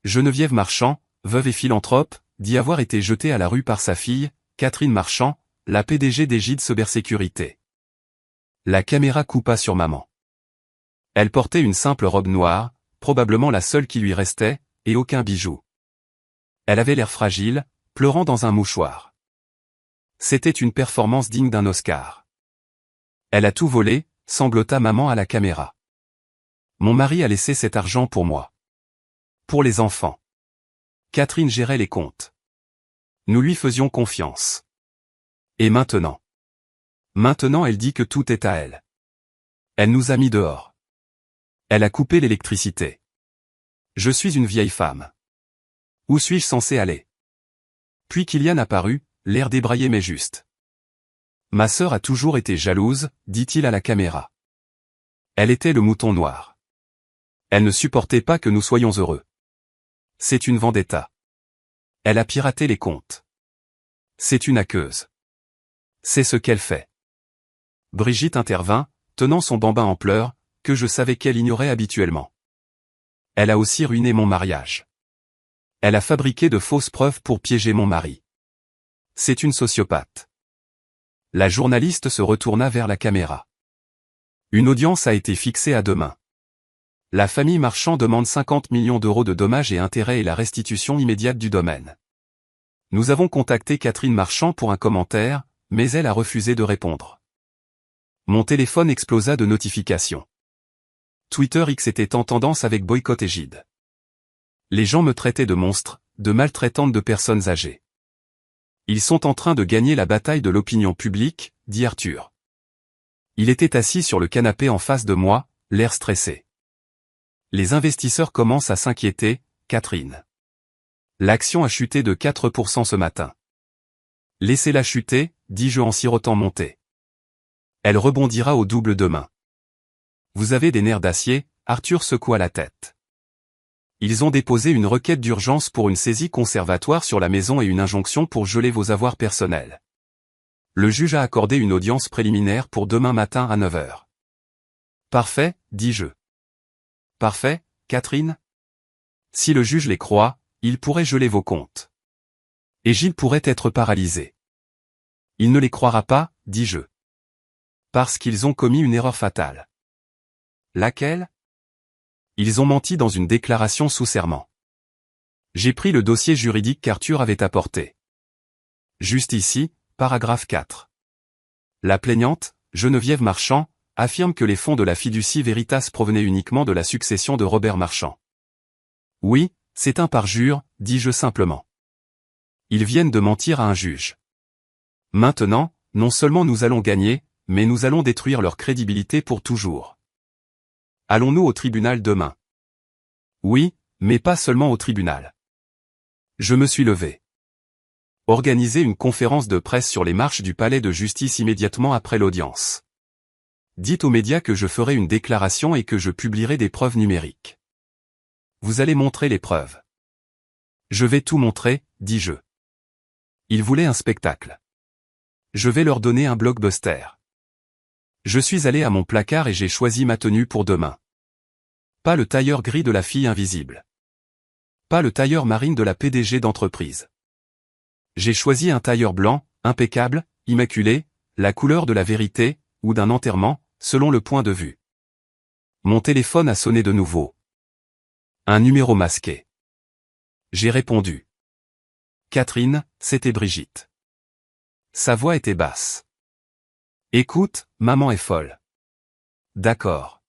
Geneviève Marchand, veuve et philanthrope, dit avoir été jetée à la rue par sa fille, Catherine Marchand, la PDG d'Égide Cybersécurité. La caméra coupa sur maman. Elle portait une simple robe noire, probablement la seule qui lui restait, et aucun bijou. Elle avait l'air fragile, pleurant dans un mouchoir. C'était une performance digne d'un Oscar. Elle a tout volé, sanglota maman à la caméra. Mon mari a laissé cet argent pour moi. Pour les enfants. Catherine gérait les comptes. Nous lui faisions confiance. Et maintenant? Maintenant elle dit que tout est à elle. Elle nous a mis dehors. Elle a coupé l'électricité. Je suis une vieille femme. Où suis-je censé aller? Puis Kylian apparut, l'air débraillé mais juste. Ma sœur a toujours été jalouse, dit-il à la caméra. Elle était le mouton noir. Elle ne supportait pas que nous soyons heureux. C'est une vendetta. Elle a piraté les comptes. C'est une aqueuse. C'est ce qu'elle fait. Brigitte intervint, tenant son bambin en pleurs, que je savais qu'elle ignorait habituellement. Elle a aussi ruiné mon mariage. Elle a fabriqué de fausses preuves pour piéger mon mari. C'est une sociopathe. La journaliste se retourna vers la caméra. Une audience a été fixée à demain. La famille Marchand demande 50 millions d'euros de dommages et intérêts et la restitution immédiate du domaine. Nous avons contacté Catherine Marchand pour un commentaire, mais elle a refusé de répondre. Mon téléphone explosa de notifications. Twitter X était en tendance avec boycott Égide. Les gens me traitaient de monstre, de maltraitante de personnes âgées. Ils sont en train de gagner la bataille de l'opinion publique, dit Arthur. Il était assis sur le canapé en face de moi, l'air stressé. Les investisseurs commencent à s'inquiéter, Catherine. L'action a chuté de 4% ce matin. Laissez-la chuter, dis-je en sirotant mon thé. Elle rebondira au double demain. Vous avez des nerfs d'acier, Arthur secoua la tête. Ils ont déposé une requête d'urgence pour une saisie conservatoire sur la maison et une injonction pour geler vos avoirs personnels. Le juge a accordé une audience préliminaire pour demain matin à 9 h. Parfait, dis-je. Parfait, Catherine? Si le juge les croit, il pourrait geler vos comptes. Et Gilles pourrait être paralysé. Il ne les croira pas, dis-je. Parce qu'ils ont commis une erreur fatale. Laquelle? Ils ont menti dans une déclaration sous serment. J'ai pris le dossier juridique qu'Arthur avait apporté. Juste ici, paragraphe 4. La plaignante, Geneviève Marchand, affirme que les fonds de la fiducie Veritas provenaient uniquement de la succession de Robert Marchand. Oui, c'est un parjure, dis-je simplement. Ils viennent de mentir à un juge. Maintenant, non seulement nous allons gagner, mais nous allons détruire leur crédibilité pour toujours. Allons-nous au tribunal demain? Oui, mais pas seulement au tribunal. Je me suis levé. Organiser une conférence de presse sur les marches du palais de justice immédiatement après l'audience. Dites aux médias que je ferai une déclaration et que je publierai des preuves numériques. Vous allez montrer les preuves. Je vais tout montrer, dis-je. Ils voulaient un spectacle. Je vais leur donner un blockbuster. Je suis allé à mon placard et j'ai choisi ma tenue pour demain. Pas le tailleur gris de la fille invisible. Pas le tailleur marine de la PDG d'entreprise. J'ai choisi un tailleur blanc, impeccable, immaculé, la couleur de la vérité, ou d'un enterrement, selon le point de vue. Mon téléphone a sonné de nouveau. Un numéro masqué. J'ai répondu. Catherine, c'était Brigitte. Sa voix était basse. Écoute, maman est folle. D'accord.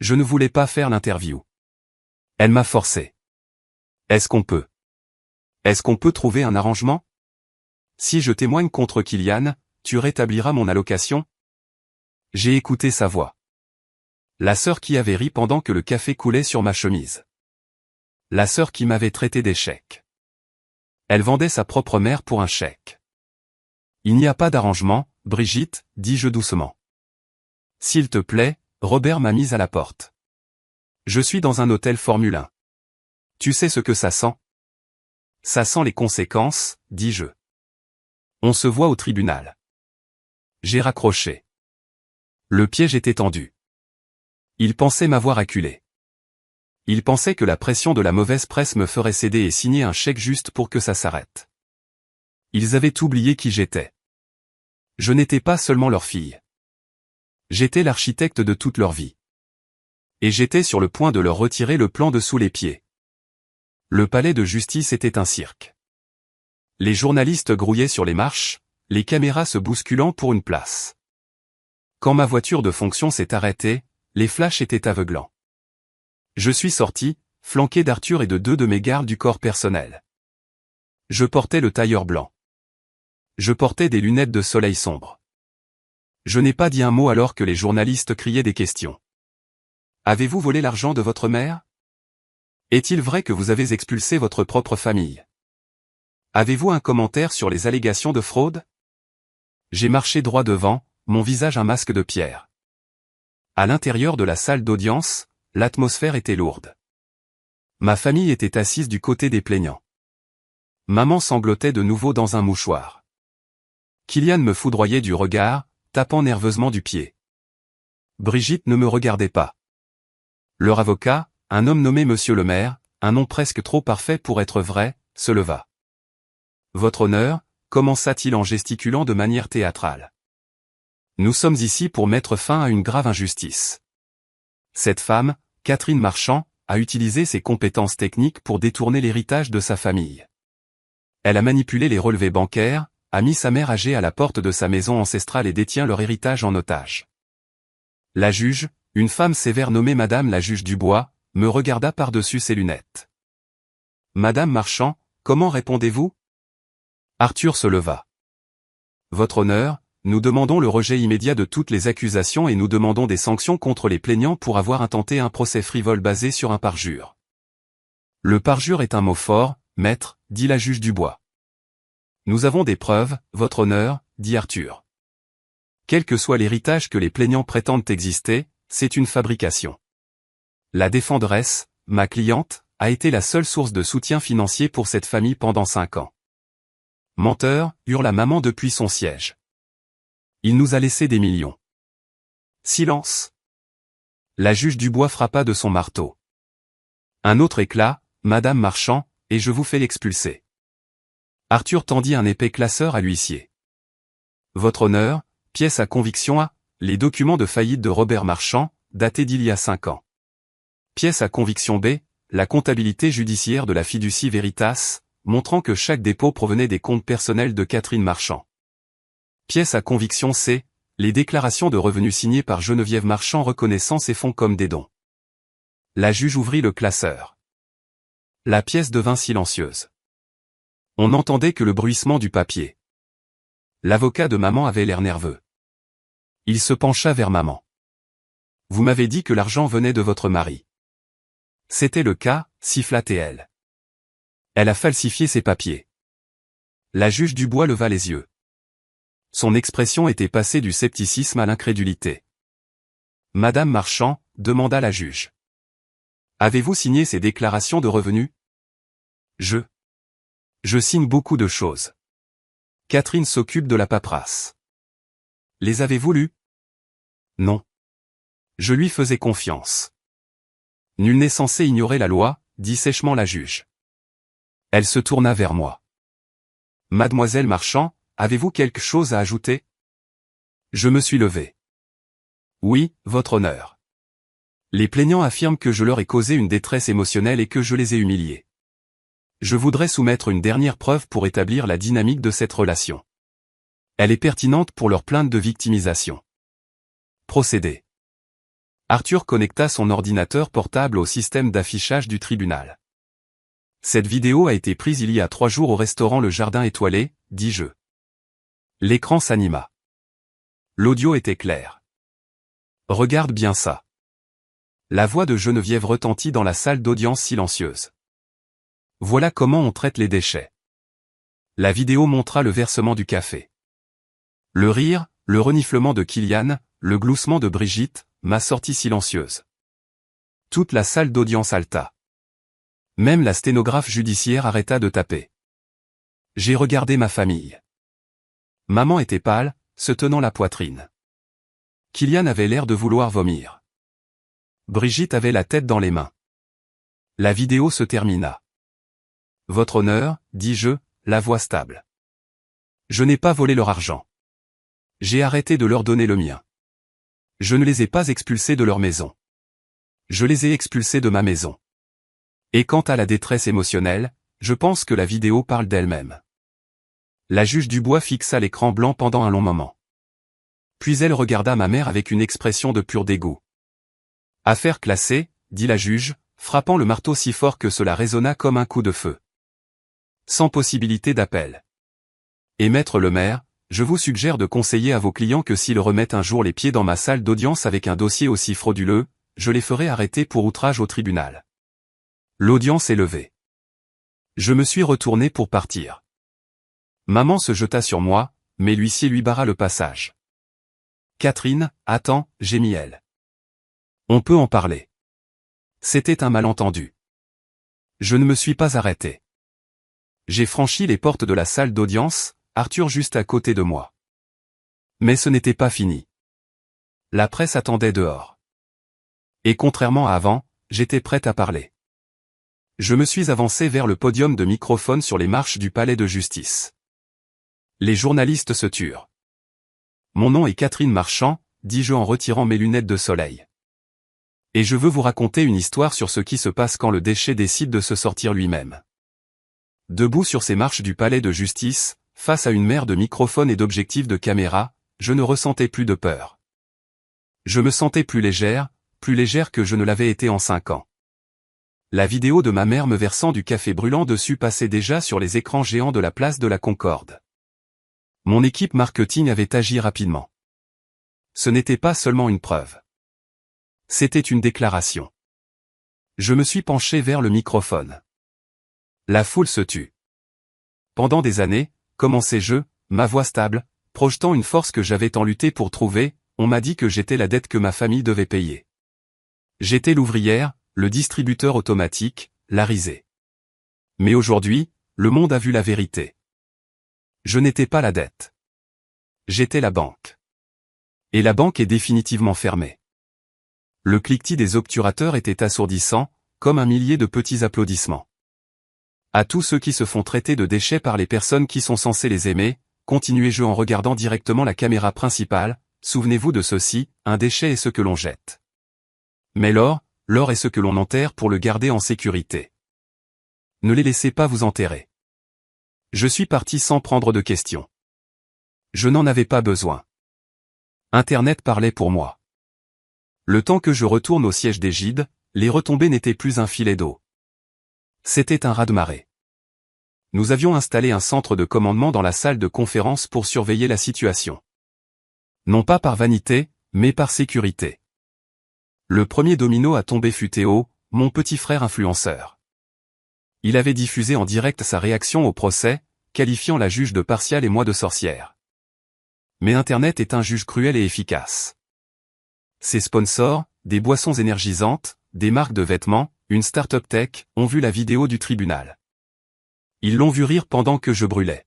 Je ne voulais pas faire l'interview. Elle m'a forcé. Est-ce qu'on peut trouver un arrangement? Si je témoigne contre Kylian, tu rétabliras mon allocation? J'ai écouté sa voix. La sœur qui avait ri pendant que le café coulait sur ma chemise. La sœur qui m'avait traité d'échec. Elle vendait sa propre mère pour un chèque. Il n'y a pas d'arrangement, Brigitte, dis-je doucement. S'il te plaît, Robert m'a mise à la porte. Je suis dans un hôtel Formule 1. Tu sais ce que ça sent? Ça sent les conséquences, dis-je. On se voit au tribunal. J'ai raccroché. Le piège était tendu. Ils pensaient m'avoir acculé. Ils pensaient que la pression de la mauvaise presse me ferait céder et signer un chèque juste pour que ça s'arrête. Ils avaient oublié qui j'étais. Je n'étais pas seulement leur fille. J'étais l'architecte de toute leur vie. Et j'étais sur le point de leur retirer le plan de sous les pieds. Le palais de justice était un cirque. Les journalistes grouillaient sur les marches, les caméras se bousculant pour une place. Quand ma voiture de fonction s'est arrêtée, les flashs étaient aveuglants. Je suis sorti, flanqué d'Arthur et de 2 de mes gardes du corps personnel. Je portais le tailleur blanc. Je portais des lunettes de soleil sombre. Je n'ai pas dit un mot alors que les journalistes criaient des questions. Avez-vous volé l'argent de votre mère? Est-il vrai que vous avez expulsé votre propre famille? Avez-vous un commentaire sur les allégations de fraude? J'ai marché droit devant, mon visage un masque de pierre. À l'intérieur de la salle d'audience, l'atmosphère était lourde. Ma famille était assise du côté des plaignants. Maman sanglotait de nouveau dans un mouchoir. Kylian me foudroyait du regard, tapant nerveusement du pied. Brigitte ne me regardait pas. Leur avocat, un homme nommé Monsieur le maire, un nom presque trop parfait pour être vrai, se leva. Votre honneur, commença-t-il en gesticulant de manière théâtrale. Nous sommes ici pour mettre fin à une grave injustice. Cette femme, Catherine Marchand, a utilisé ses compétences techniques pour détourner l'héritage de sa famille. Elle a manipulé les relevés bancaires, a mis sa mère âgée à la porte de sa maison ancestrale et détient leur héritage en otage. La juge, une femme sévère nommée Madame la juge Dubois, me regarda par-dessus ses lunettes. Madame Marchand, comment répondez-vous? Arthur se leva. Votre honneur, nous demandons le rejet immédiat de toutes les accusations et nous demandons des sanctions contre les plaignants pour avoir intenté un procès frivole basé sur un parjure. Le parjure est un mot fort, maître, dit la juge Dubois. Nous avons des preuves, votre honneur, dit Arthur. Quel que soit l'héritage que les plaignants prétendent exister, c'est une fabrication. La défenderesse, ma cliente, a été la seule source de soutien financier pour cette famille pendant 5 ans. Menteur, hurla maman depuis son siège. Il nous a laissé des millions. Silence. La juge Dubois frappa de son marteau. Un autre éclat, Madame Marchand, et je vous fais l'expulser. Arthur tendit un épais classeur à l'huissier. Votre honneur, pièce à conviction A, les documents de faillite de Robert Marchand, datés d'il y a 5 ans. Pièce à conviction B, la comptabilité judiciaire de la fiducie Veritas, montrant que chaque dépôt provenait des comptes personnels de Catherine Marchand. Pièce à conviction C, les déclarations de revenus signées par Geneviève Marchand reconnaissant ces fonds comme des dons. La juge ouvrit le classeur. La pièce devint silencieuse. On n'entendait que le bruissement du papier. L'avocat de maman avait l'air nerveux. Il se pencha vers maman. Vous m'avez dit que l'argent venait de votre mari. C'était le cas, siffla T.L. Elle a falsifié ses papiers. La juge Dubois leva les yeux. Son expression était passée du scepticisme à l'incrédulité. Madame Marchand, demanda la juge. Avez-vous signé ces déclarations de revenus? Je signe beaucoup de choses. Catherine s'occupe de la paperasse. Les avez-vous lues? Non. Je lui faisais confiance. Nul n'est censé ignorer la loi, dit sèchement la juge. Elle se tourna vers moi. Mademoiselle Marchand, avez-vous quelque chose à ajouter? Je me suis levé. Oui, votre honneur. Les plaignants affirment que je leur ai causé une détresse émotionnelle et que je les ai humiliés. Je voudrais soumettre une dernière preuve pour établir la dynamique de cette relation. Elle est pertinente pour leur plainte de victimisation. Procédez. Arthur connecta son ordinateur portable au système d'affichage du tribunal. Cette vidéo a été prise il y a 3 jours au restaurant Le Jardin Étoilé, dis-je. L'écran s'anima. L'audio était clair. Regarde bien ça. La voix de Geneviève retentit dans la salle d'audience silencieuse. Voilà comment on traite les déchets. La vidéo montra le versement du café. Le rire, le reniflement de Kylian, le gloussement de Brigitte, ma sortie silencieuse. Toute la salle d'audience haleta. Même la sténographe judiciaire arrêta de taper. J'ai regardé ma famille. Maman était pâle, se tenant la poitrine. Kylian avait l'air de vouloir vomir. Brigitte avait la tête dans les mains. La vidéo se termina. Votre honneur, dis-je, la voix stable. Je n'ai pas volé leur argent. J'ai arrêté de leur donner le mien. Je ne les ai pas expulsés de leur maison. Je les ai expulsés de ma maison. Et quant à la détresse émotionnelle, je pense que la vidéo parle d'elle-même. La juge Dubois fixa l'écran blanc pendant un long moment. Puis elle regarda ma mère avec une expression de pur dégoût. Affaire classée, dit la juge, frappant le marteau si fort que cela résonna comme un coup de feu. Sans possibilité d'appel. Et maître le maire, je vous suggère de conseiller à vos clients que s'ils remettent un jour les pieds dans ma salle d'audience avec un dossier aussi frauduleux, je les ferai arrêter pour outrage au tribunal. L'audience est levée. Je me suis retourné pour partir. Maman se jeta sur moi, mais l'huissier lui barra le passage. Catherine, attends, gémit-elle. On peut en parler. C'était un malentendu. Je ne me suis pas arrêté. J'ai franchi les portes de la salle d'audience, Arthur juste à côté de moi. Mais ce n'était pas fini. La presse attendait dehors. Et contrairement à avant, j'étais prête à parler. Je me suis avancé vers le podium de microphone sur les marches du palais de justice. Les journalistes se turent. Mon nom est Catherine Marchand, dis-je en retirant mes lunettes de soleil. Et je veux vous raconter une histoire sur ce qui se passe quand le déchet décide de se sortir lui-même. Debout sur ces marches du palais de justice, face à une mer de microphones et d'objectifs de caméra, je ne ressentais plus de peur. Je me sentais plus légère que je ne l'avais été en 5 ans. La vidéo de ma mère me versant du café brûlant dessus passait déjà sur les écrans géants de la place de la Concorde. Mon équipe marketing avait agi rapidement. Ce n'était pas seulement une preuve. C'était une déclaration. Je me suis penché vers le microphone. La foule se tut. Pendant des années, commençais-je, ma voix stable, projetant une force que j'avais tant lutté pour trouver, on m'a dit que j'étais la dette que ma famille devait payer. J'étais l'ouvrière, le distributeur automatique, la risée. Mais aujourd'hui, le monde a vu la vérité. Je n'étais pas la dette. J'étais la banque. Et la banque est définitivement fermée. Le cliquetis des obturateurs était assourdissant, comme un millier de petits applaudissements. À tous ceux qui se font traiter de déchets par les personnes qui sont censées les aimer, continuez-je en regardant directement la caméra principale, souvenez-vous de ceci, un déchet est ce que l'on jette. Mais l'or est ce que l'on enterre pour le garder en sécurité. Ne les laissez pas vous enterrer. Je suis parti sans prendre de questions. Je n'en avais pas besoin. Internet parlait pour moi. Le temps que je retourne au siège d'égide, les retombées n'étaient plus un filet d'eau. C'était un raz-de-marée. Nous avions installé un centre de commandement dans la salle de conférence pour surveiller la situation. Non pas par vanité, mais par sécurité. Le premier domino à tomber fut Théo, mon petit frère influenceur. Il avait diffusé en direct sa réaction au procès, qualifiant la juge de partiale et moi de sorcière. Mais Internet est un juge cruel et efficace. Ses sponsors, des boissons énergisantes, des marques de vêtements, une start-up tech, ont vu la vidéo du tribunal. Ils l'ont vu rire pendant que je brûlais.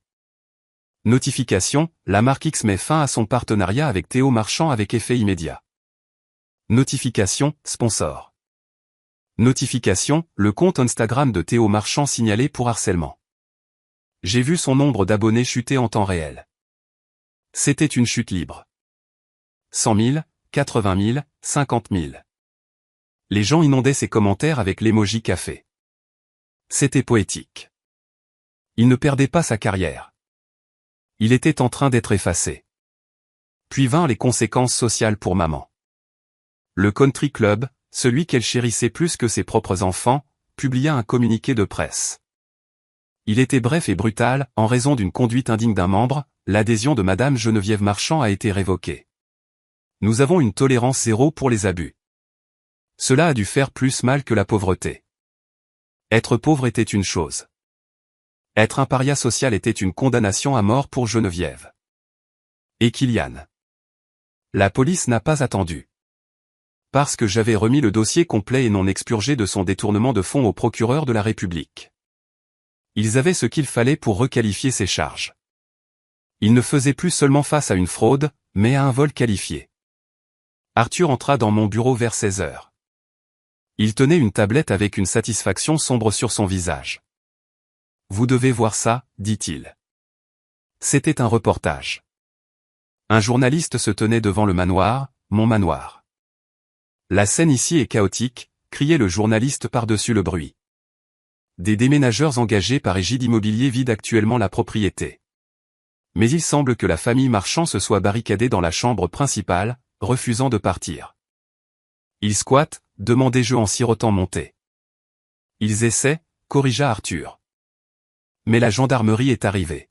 Notification, la marque X met fin à son partenariat avec Théo Marchand avec effet immédiat. Notification, sponsor. Notification, le compte Instagram de Théo Marchand signalé pour harcèlement. J'ai vu son nombre d'abonnés chuter en temps réel. C'était une chute libre. 100 000, 80 000, 50 000. Les gens inondaient ses commentaires avec l'emoji café. C'était poétique. Il ne perdait pas sa carrière. Il était en train d'être effacé. Puis vinrent les conséquences sociales pour maman. Le country club, celui qu'elle chérissait plus que ses propres enfants, publia un communiqué de presse. Il était bref et brutal, en raison d'une conduite indigne d'un membre, l'adhésion de Madame Geneviève Marchand a été révoquée. Nous avons une tolérance zéro pour les abus. Cela a dû faire plus mal que la pauvreté. Être pauvre était une chose. Être un paria social était une condamnation à mort pour Geneviève. Et Kylian. La police n'a pas attendu. Parce que j'avais remis le dossier complet et non expurgé de son détournement de fonds au procureur de la République. Ils avaient ce qu'il fallait pour requalifier ces charges. Ils ne faisaient plus seulement face à une fraude, mais à un vol qualifié. Arthur entra dans mon bureau vers 16 heures. Il tenait une tablette avec une satisfaction sombre sur son visage. « Vous devez voir ça, dit-il. » C'était un reportage. Un journaliste se tenait devant le manoir, mon manoir. « La scène ici est chaotique, » criait le journaliste par-dessus le bruit. Des déménageurs engagés par Égide Immobilier vident actuellement la propriété. Mais il semble que la famille Marchand se soit barricadée dans la chambre principale, refusant de partir. Ils squattent, demandai-je en sirotant mon thé. Ils essaient, corrigea Arthur. Mais la gendarmerie est arrivée.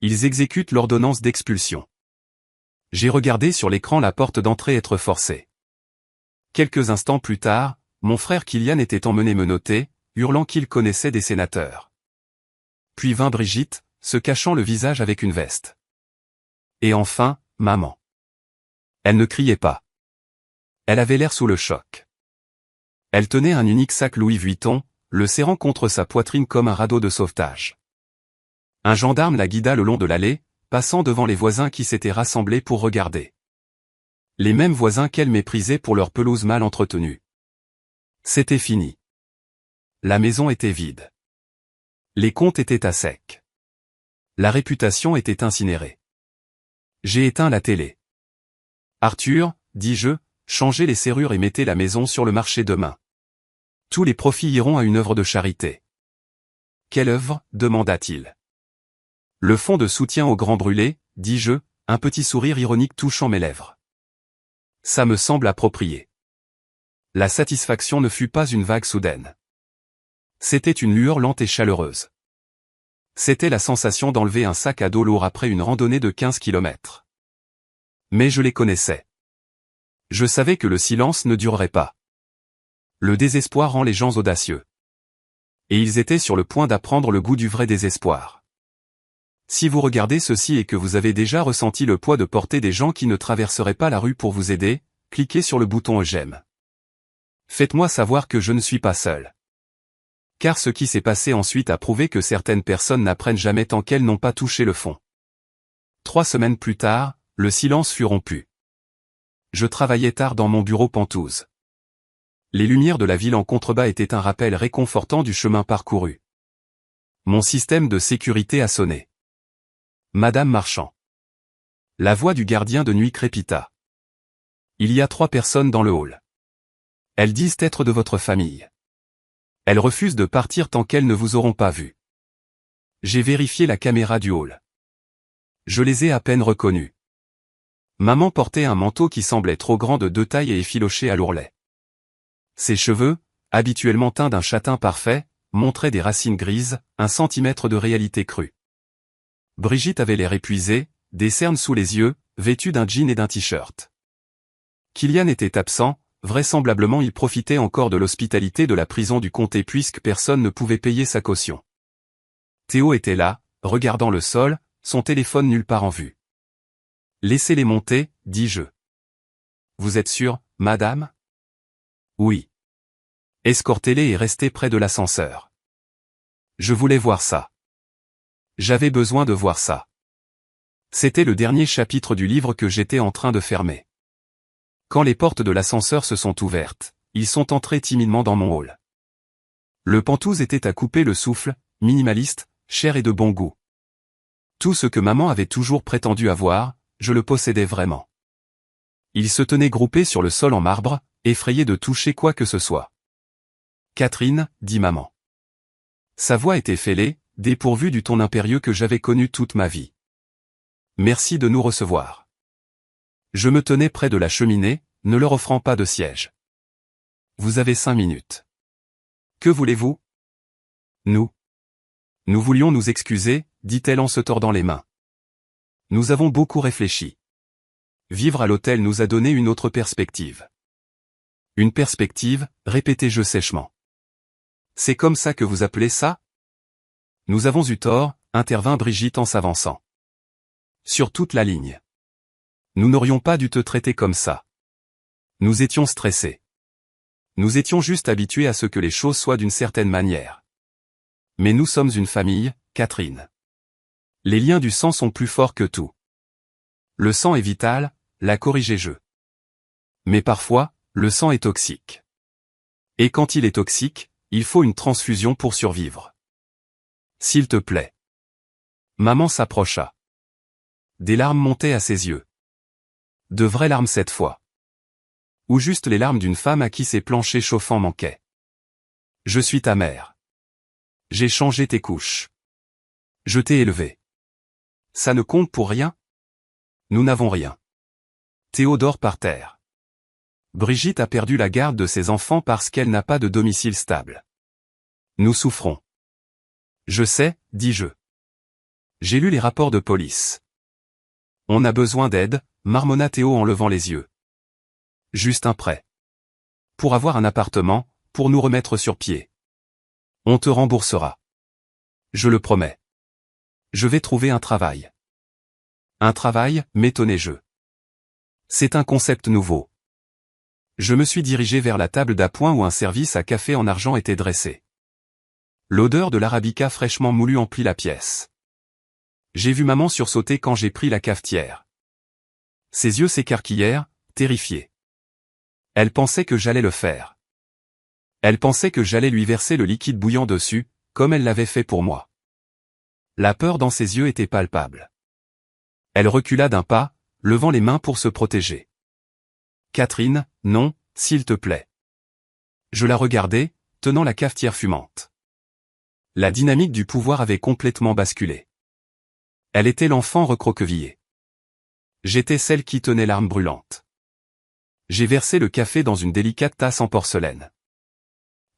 Ils exécutent l'ordonnance d'expulsion. J'ai regardé sur l'écran la porte d'entrée être forcée. Quelques instants plus tard, mon frère Kylian était emmené menotter, hurlant qu'il connaissait des sénateurs. Puis vint Brigitte, se cachant le visage avec une veste. Et enfin, maman. Elle ne criait pas. Elle avait l'air sous le choc. Elle tenait un unique sac Louis Vuitton, le serrant contre sa poitrine comme un radeau de sauvetage. Un gendarme la guida le long de l'allée, passant devant les voisins qui s'étaient rassemblés pour regarder. Les mêmes voisins qu'elle méprisait pour leur pelouse mal entretenue. C'était fini. La maison était vide. Les comptes étaient à sec. La réputation était incinérée. J'ai éteint la télé. Arthur, dis-je, changez les serrures et mettez la maison sur le marché demain. Tous les profits iront à une œuvre de charité. Quelle œuvre, demanda-t-il. Le fonds de soutien aux grands brûlés, dis-je, un petit sourire ironique touchant mes lèvres. Ça me semble approprié. La satisfaction ne fut pas une vague soudaine. C'était une lueur lente et chaleureuse. C'était la sensation d'enlever un sac à dos lourd après une randonnée de 15 kilomètres. Mais je les connaissais. Je savais que le silence ne durerait pas. Le désespoir rend les gens audacieux. Et ils étaient sur le point d'apprendre le goût du vrai désespoir. Si vous regardez ceci et que vous avez déjà ressenti le poids de porter des gens qui ne traverseraient pas la rue pour vous aider, cliquez sur le bouton j'aime. Faites-moi savoir que je ne suis pas seul. Car ce qui s'est passé ensuite a prouvé que certaines personnes n'apprennent jamais tant qu'elles n'ont pas touché le fond. 3 semaines plus tard, le silence fut rompu. Je travaillais tard dans mon bureau pentouze. Les lumières de la ville en contrebas étaient un rappel réconfortant du chemin parcouru. Mon système de sécurité a sonné. Madame Marchand. La voix du gardien de nuit crépita. Il y a 3 personnes dans le hall. Elles disent être de votre famille. Elles refusent de partir tant qu'elles ne vous auront pas vu. J'ai vérifié la caméra du hall. Je les ai à peine reconnues. Maman portait un manteau qui semblait trop grand de 2 tailles et effiloché à l'ourlet. Ses cheveux, habituellement teints d'un châtain parfait, montraient des racines grises, 1 centimètre de réalité crue. Brigitte avait l'air épuisée, des cernes sous les yeux, vêtue d'un jean et d'un t-shirt. Kylian était absent, vraisemblablement il profitait encore de l'hospitalité de la prison du comté puisque personne ne pouvait payer sa caution. Théo était là, regardant le sol, son téléphone nulle part en vue. Laissez-les monter, dis-je. Vous êtes sûre, madame? Oui. Escortez-les et restez près de l'ascenseur. Je voulais voir ça. J'avais besoin de voir ça. C'était le dernier chapitre du livre que j'étais en train de fermer. Quand les portes de l'ascenseur se sont ouvertes, ils sont entrés timidement dans mon hall. Le pentouze était à couper le souffle, minimaliste, cher et de bon goût. Tout ce que maman avait toujours prétendu avoir, je le possédais vraiment. Ils se tenaient groupés sur le sol en marbre, effrayés de toucher quoi que ce soit. Catherine, dit maman. Sa voix était fêlée, dépourvue du ton impérieux que j'avais connu toute ma vie. Merci de nous recevoir. Je me tenais près de la cheminée, ne leur offrant pas de siège. Vous avez 5 minutes. Que voulez-vous? Nous voulions nous excuser, dit-elle en se tordant les mains. Nous avons beaucoup réfléchi. Vivre à l'hôtel nous a donné une autre perspective. Une perspective, répétai-je sèchement. C'est comme ça que vous appelez ça? Nous avons eu tort, intervint Brigitte en s'avançant. Sur toute la ligne. Nous n'aurions pas dû te traiter comme ça. Nous étions stressés. Nous étions juste habitués à ce que les choses soient d'une certaine manière. Mais nous sommes une famille, Catherine. Les liens du sang sont plus forts que tout. Le sang est vital, l'a corrigé-je. Mais parfois, le sang est toxique. Et quand il est toxique, il faut une transfusion pour survivre. S'il te plaît. Maman s'approcha. Des larmes montaient à ses yeux. De vraies larmes cette fois. Ou juste les larmes d'une femme à qui ses planchers chauffants manquaient. Je suis ta mère. J'ai changé tes couches. Je t'ai élevé. Ça ne compte pour rien? Nous n'avons rien. Théo dort par terre. Brigitte a perdu la garde de ses enfants parce qu'elle n'a pas de domicile stable. Nous souffrons. Je sais, dis-je. J'ai lu les rapports de police. On a besoin d'aide, marmonna Théo en levant les yeux. Juste un prêt. Pour avoir un appartement, pour nous remettre sur pied. On te remboursera. Je le promets. Je vais trouver un travail. Un travail, m'étonnai-je. C'est un concept nouveau. Je me suis dirigé vers la table d'appoint où un service à café en argent était dressé. L'odeur de l'arabica fraîchement moulu emplit la pièce. J'ai vu maman sursauter quand j'ai pris la cafetière. Ses yeux s'écarquillèrent, terrifiés. Elle pensait que j'allais le faire. Elle pensait que j'allais lui verser le liquide bouillant dessus, comme elle l'avait fait pour moi. La peur dans ses yeux était palpable. Elle recula d'un pas, levant les mains pour se protéger. Catherine, non, s'il te plaît. Je la regardais, tenant la cafetière fumante. La dynamique du pouvoir avait complètement basculé. Elle était l'enfant recroquevillé. J'étais celle qui tenait l'arme brûlante. J'ai versé le café dans une délicate tasse en porcelaine.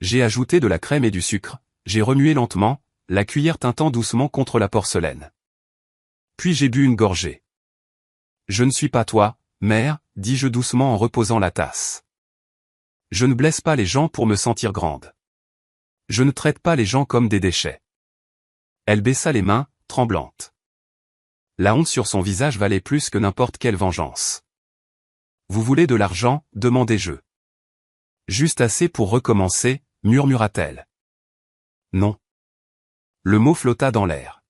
J'ai ajouté de la crème et du sucre, j'ai remué lentement, la cuillère tintant doucement contre la porcelaine. Puis j'ai bu une gorgée. Je ne suis pas toi, mère, dis-je doucement en reposant la tasse. Je ne blesse pas les gens pour me sentir grande. Je ne traite pas les gens comme des déchets. Elle baissa les mains, tremblante. La honte sur son visage valait plus que n'importe quelle vengeance. Vous voulez de l'argent, demandai-je. Juste assez pour recommencer, murmura-t-elle. Non. Le mot flotta dans l'air.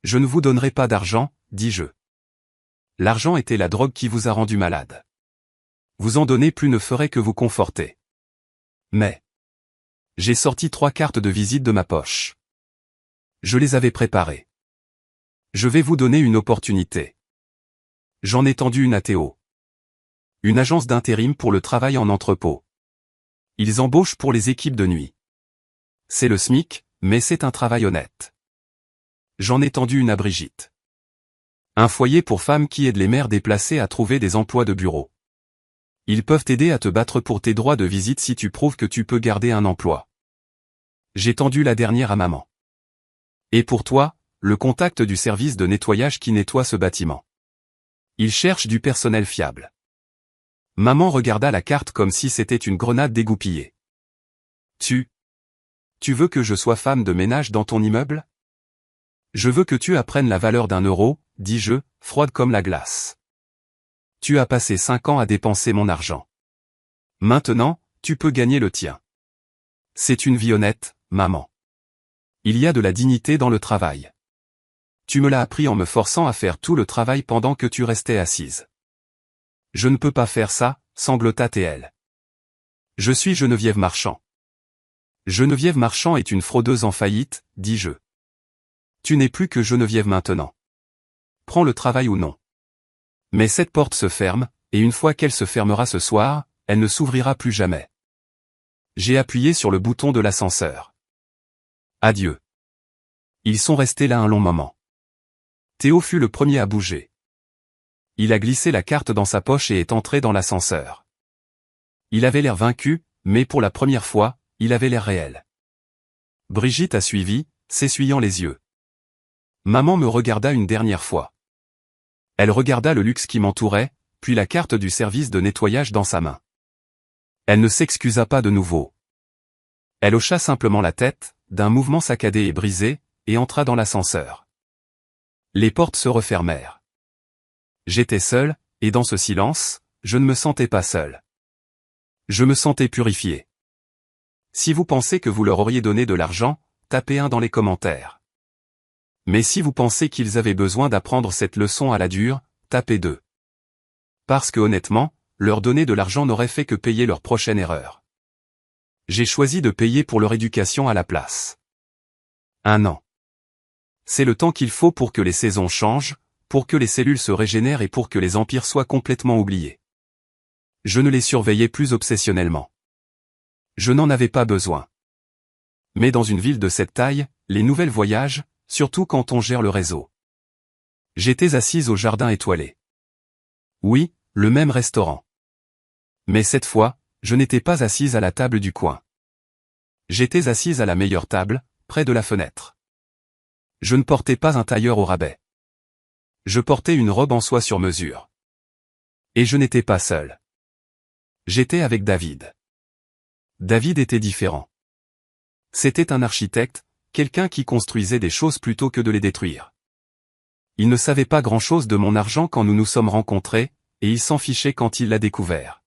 Je ne vous donnerai pas d'argent, dis-je. L'argent était la drogue qui vous a rendu malade. Vous en donner plus ne ferait que vous conforter. Mais j'ai sorti 3 cartes de visite de ma poche. Je les avais préparées. Je vais vous donner une opportunité. J'en ai tendu une à Théo. Une agence d'intérim pour le travail en entrepôt. Ils embauchent pour les équipes de nuit. C'est le SMIC, mais c'est un travail honnête. J'en ai tendu une à Brigitte. Un foyer pour femmes qui aide les mères déplacées à trouver des emplois de bureau. Ils peuvent t'aider à te battre pour tes droits de visite si tu prouves que tu peux garder un emploi. J'ai tendu la dernière à maman. Et pour toi, le contact du service de nettoyage qui nettoie ce bâtiment. Ils cherchent du personnel fiable. Maman regarda la carte comme si c'était une grenade dégoupillée. Tu veux que je sois femme de ménage dans ton immeuble? Je veux que tu apprennes la valeur d'un euro, dis-je, froide comme la glace. Tu as passé 5 ans à dépenser mon argent. Maintenant, tu peux gagner le tien. C'est une vie honnête, maman. Il y a de la dignité dans le travail. Tu me l'as appris en me forçant à faire tout le travail pendant que tu restais assise. Je ne peux pas faire ça, sanglota-t-elle. Je suis Geneviève Marchand. Geneviève Marchand est une fraudeuse en faillite, dis-je. Tu n'es plus que Geneviève maintenant. Prends le travail ou non. Mais cette porte se ferme, et une fois qu'elle se fermera ce soir, elle ne s'ouvrira plus jamais. J'ai appuyé sur le bouton de l'ascenseur. Adieu. Ils sont restés là un long moment. Théo fut le premier à bouger. Il a glissé la carte dans sa poche et est entré dans l'ascenseur. Il avait l'air vaincu, mais pour la première fois, il avait l'air réel. Brigitte a suivi, s'essuyant les yeux. Maman me regarda une dernière fois. Elle regarda le luxe qui m'entourait, puis la carte du service de nettoyage dans sa main. Elle ne s'excusa pas de nouveau. Elle hocha simplement la tête, d'un mouvement saccadé et brisé, et entra dans l'ascenseur. Les portes se refermèrent. J'étais seul, et dans ce silence, je ne me sentais pas seul. Je me sentais purifié. Si vous pensez que vous leur auriez donné de l'argent, tapez 1 dans les commentaires. Mais si vous pensez qu'ils avaient besoin d'apprendre cette leçon à la dure, tapez 2. Parce que honnêtement, leur donner de l'argent n'aurait fait que payer leur prochaine erreur. J'ai choisi de payer pour leur éducation à la place. 1 an. C'est le temps qu'il faut pour que les saisons changent, pour que les cellules se régénèrent et pour que les empires soient complètement oubliés. Je ne les surveillais plus obsessionnellement. Je n'en avais pas besoin. Mais dans une ville de cette taille, les nouvelles voyagent, surtout quand on gère le réseau. J'étais assise au jardin étoilé. Oui, le même restaurant. Mais cette fois, je n'étais pas assise à la table du coin. J'étais assise à la meilleure table, près de la fenêtre. Je ne portais pas un tailleur au rabais. Je portais une robe en soie sur mesure. Et je n'étais pas seul. J'étais avec David. David était différent. C'était un architecte, quelqu'un qui construisait des choses plutôt que de les détruire. Il ne savait pas grand-chose de mon argent quand nous nous sommes rencontrés, et il s'en fichait quand il l'a découvert.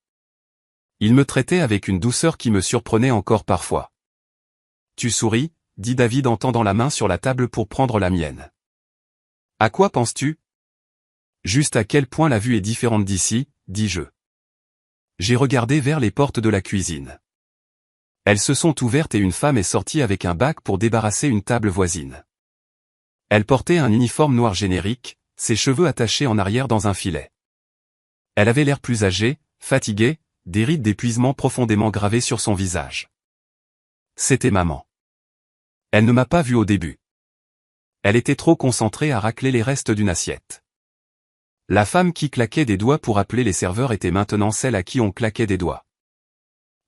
Il me traitait avec une douceur qui me surprenait encore parfois. Tu souris, dit David en tendant la main sur la table pour prendre la mienne. À quoi penses-tu? Juste à quel point la vue est différente d'ici, dis-je. J'ai regardé vers les portes de la cuisine. Elles se sont ouvertes et une femme est sortie avec un bac pour débarrasser une table voisine. Elle portait un uniforme noir générique, ses cheveux attachés en arrière dans un filet. Elle avait l'air plus âgée, fatiguée, des rides d'épuisement profondément gravées sur son visage. C'était maman. Elle ne m'a pas vu au début. Elle était trop concentrée à racler les restes d'une assiette. La femme qui claquait des doigts pour appeler les serveurs était maintenant celle à qui on claquait des doigts.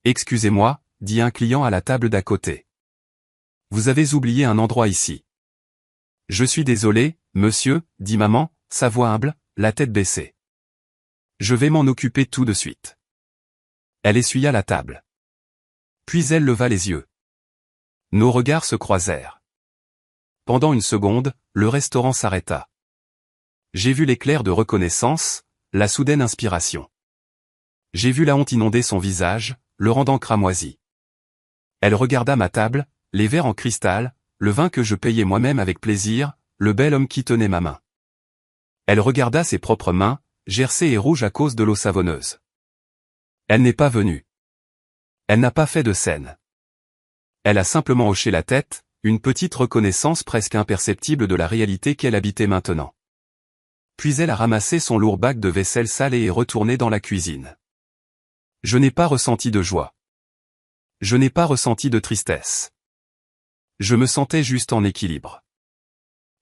Excusez-moi, dit un client à la table d'à côté. Vous avez oublié un endroit ici. Je suis désolé, monsieur, dit maman, sa voix humble, la tête baissée. Je vais m'en occuper tout de suite. Elle essuya la table. Puis elle leva les yeux. Nos regards se croisèrent. Pendant une seconde, le restaurant s'arrêta. J'ai vu l'éclair de reconnaissance, la soudaine inspiration. J'ai vu la honte inonder son visage, le rendant cramoisi. Elle regarda ma table, les verres en cristal, le vin que je payais moi-même avec plaisir, le bel homme qui tenait ma main. Elle regarda ses propres mains, gercées et rouges à cause de l'eau savonneuse. Elle n'est pas venue. Elle n'a pas fait de scène. Elle a simplement hoché la tête, une petite reconnaissance presque imperceptible de la réalité qu'elle habitait maintenant. Puis elle a ramassé son lourd bac de vaisselle sale et est retournée dans la cuisine. Je n'ai pas ressenti de joie. Je n'ai pas ressenti de tristesse. Je me sentais juste en équilibre.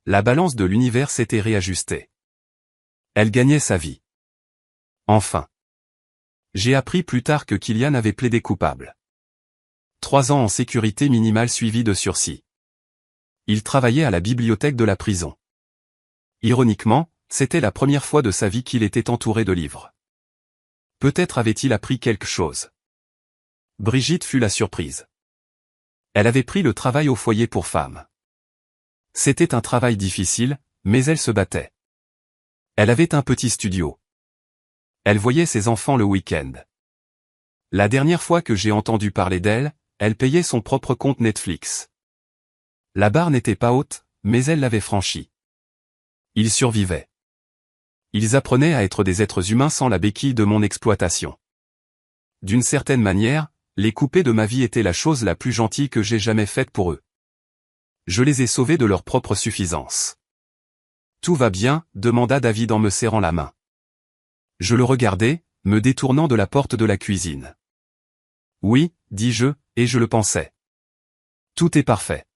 La balance de l'univers s'était réajustée. Elle gagnait sa vie. Enfin. J'ai appris plus tard que Kylian avait plaidé coupable. 3 ans en sécurité minimale suivis de sursis. Il travaillait à la bibliothèque de la prison. Ironiquement, c'était la première fois de sa vie qu'il était entouré de livres. Peut-être avait-il appris quelque chose. Brigitte fut la surprise. Elle avait pris le travail au foyer pour femmes. C'était un travail difficile, mais elle se battait. Elle avait un petit studio. Elle voyait ses enfants le week-end. La dernière fois que j'ai entendu parler d'elle, elle payait son propre compte Netflix. La barre n'était pas haute, mais elle l'avait franchie. Ils survivaient. Ils apprenaient à être des êtres humains sans la béquille de mon exploitation. D'une certaine manière, les couper de ma vie était la chose la plus gentille que j'ai jamais faite pour eux. Je les ai sauvés de leur propre suffisance. Tout va bien, demanda David en me serrant la main. Je le regardais, me détournant de la porte de la cuisine. Oui, dis-je, et je le pensais. Tout est parfait.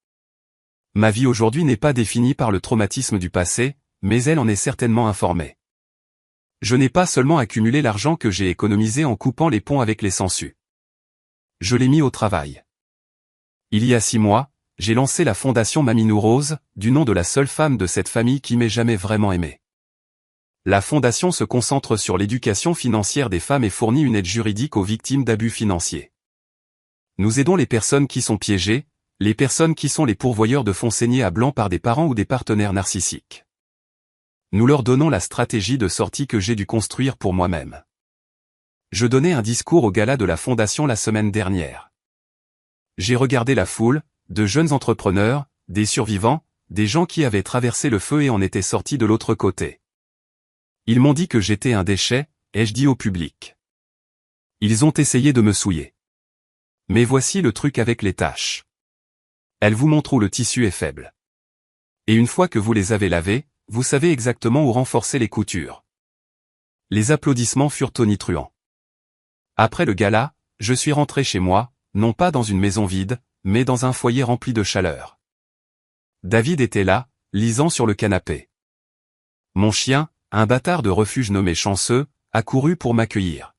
Ma vie aujourd'hui n'est pas définie par le traumatisme du passé, mais elle en est certainement informée. Je n'ai pas seulement accumulé l'argent que j'ai économisé en coupant les ponts avec les sangsues. Je l'ai mis au travail. Il y a 6 mois, j'ai lancé la fondation Maminou Rose, du nom de la seule femme de cette famille qui m'ait jamais vraiment aimé. La fondation se concentre sur l'éducation financière des femmes et fournit une aide juridique aux victimes d'abus financiers. Nous aidons les personnes qui sont piégées, les personnes qui sont les pourvoyeurs de fonds saignés à blanc par des parents ou des partenaires narcissiques. Nous leur donnons la stratégie de sortie que j'ai dû construire pour moi-même. Je donnais un discours au gala de la fondation la semaine dernière. J'ai regardé la foule, de jeunes entrepreneurs, des survivants, des gens qui avaient traversé le feu et en étaient sortis de l'autre côté. Ils m'ont dit que j'étais un déchet, ai-je dit au public. Ils ont essayé de me souiller. Mais voici le truc avec les taches. Elles vous montrent où le tissu est faible. Et une fois que vous les avez lavés, vous savez exactement où renforcer les coutures. Les applaudissements furent tonitruants. Après le gala, je suis rentré chez moi, non pas dans une maison vide, mais dans un foyer rempli de chaleur. David était là, lisant sur le canapé. Mon chien, un bâtard de refuge nommé Chanceux, a couru pour m'accueillir.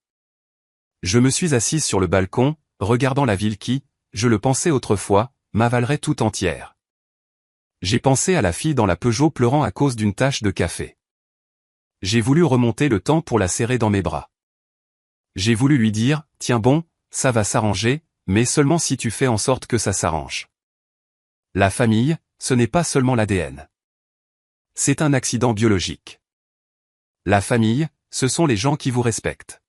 Je me suis assise sur le balcon, regardant la ville qui, je le pensais autrefois, m'avalerait tout entière. J'ai pensé à la fille dans la Peugeot pleurant à cause d'une tache de café. J'ai voulu remonter le temps pour la serrer dans mes bras. J'ai voulu lui dire, tiens bon, ça va s'arranger, mais seulement si tu fais en sorte que ça s'arrange. La famille, ce n'est pas seulement l'ADN. C'est un accident biologique. La famille, ce sont les gens qui vous respectent.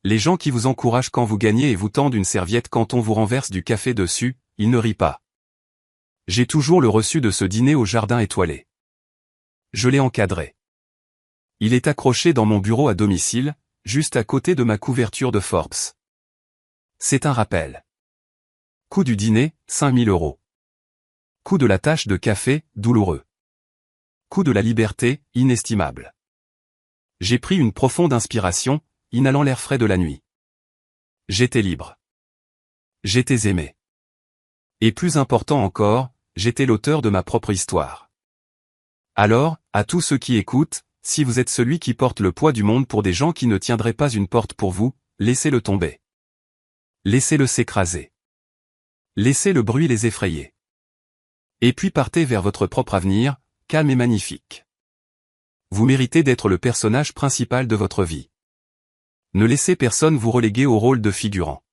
Les gens qui vous encouragent quand vous gagnez et vous tendent une serviette quand on vous renverse du café dessus, ils ne rient pas. J'ai toujours le reçu de ce dîner au jardin étoilé. Je l'ai encadré. Il est accroché dans mon bureau à domicile, juste à côté de ma couverture de Forbes. C'est un rappel. Coût du dîner, 5000 €. Coût de la tache de café, douloureux. Coût de la liberté, inestimable. J'ai pris une profonde inspiration, inhalant l'air frais de la nuit. J'étais libre. J'étais aimé. Et plus important encore, j'étais l'auteur de ma propre histoire. Alors, à tous ceux qui écoutent, si vous êtes celui qui porte le poids du monde pour des gens qui ne tiendraient pas une porte pour vous, laissez-le tomber. Laissez-le s'écraser. Laissez le bruit les effrayer. Et puis partez vers votre propre avenir, calme et magnifique. Vous méritez d'être le personnage principal de votre vie. Ne laissez personne vous reléguer au rôle de figurant.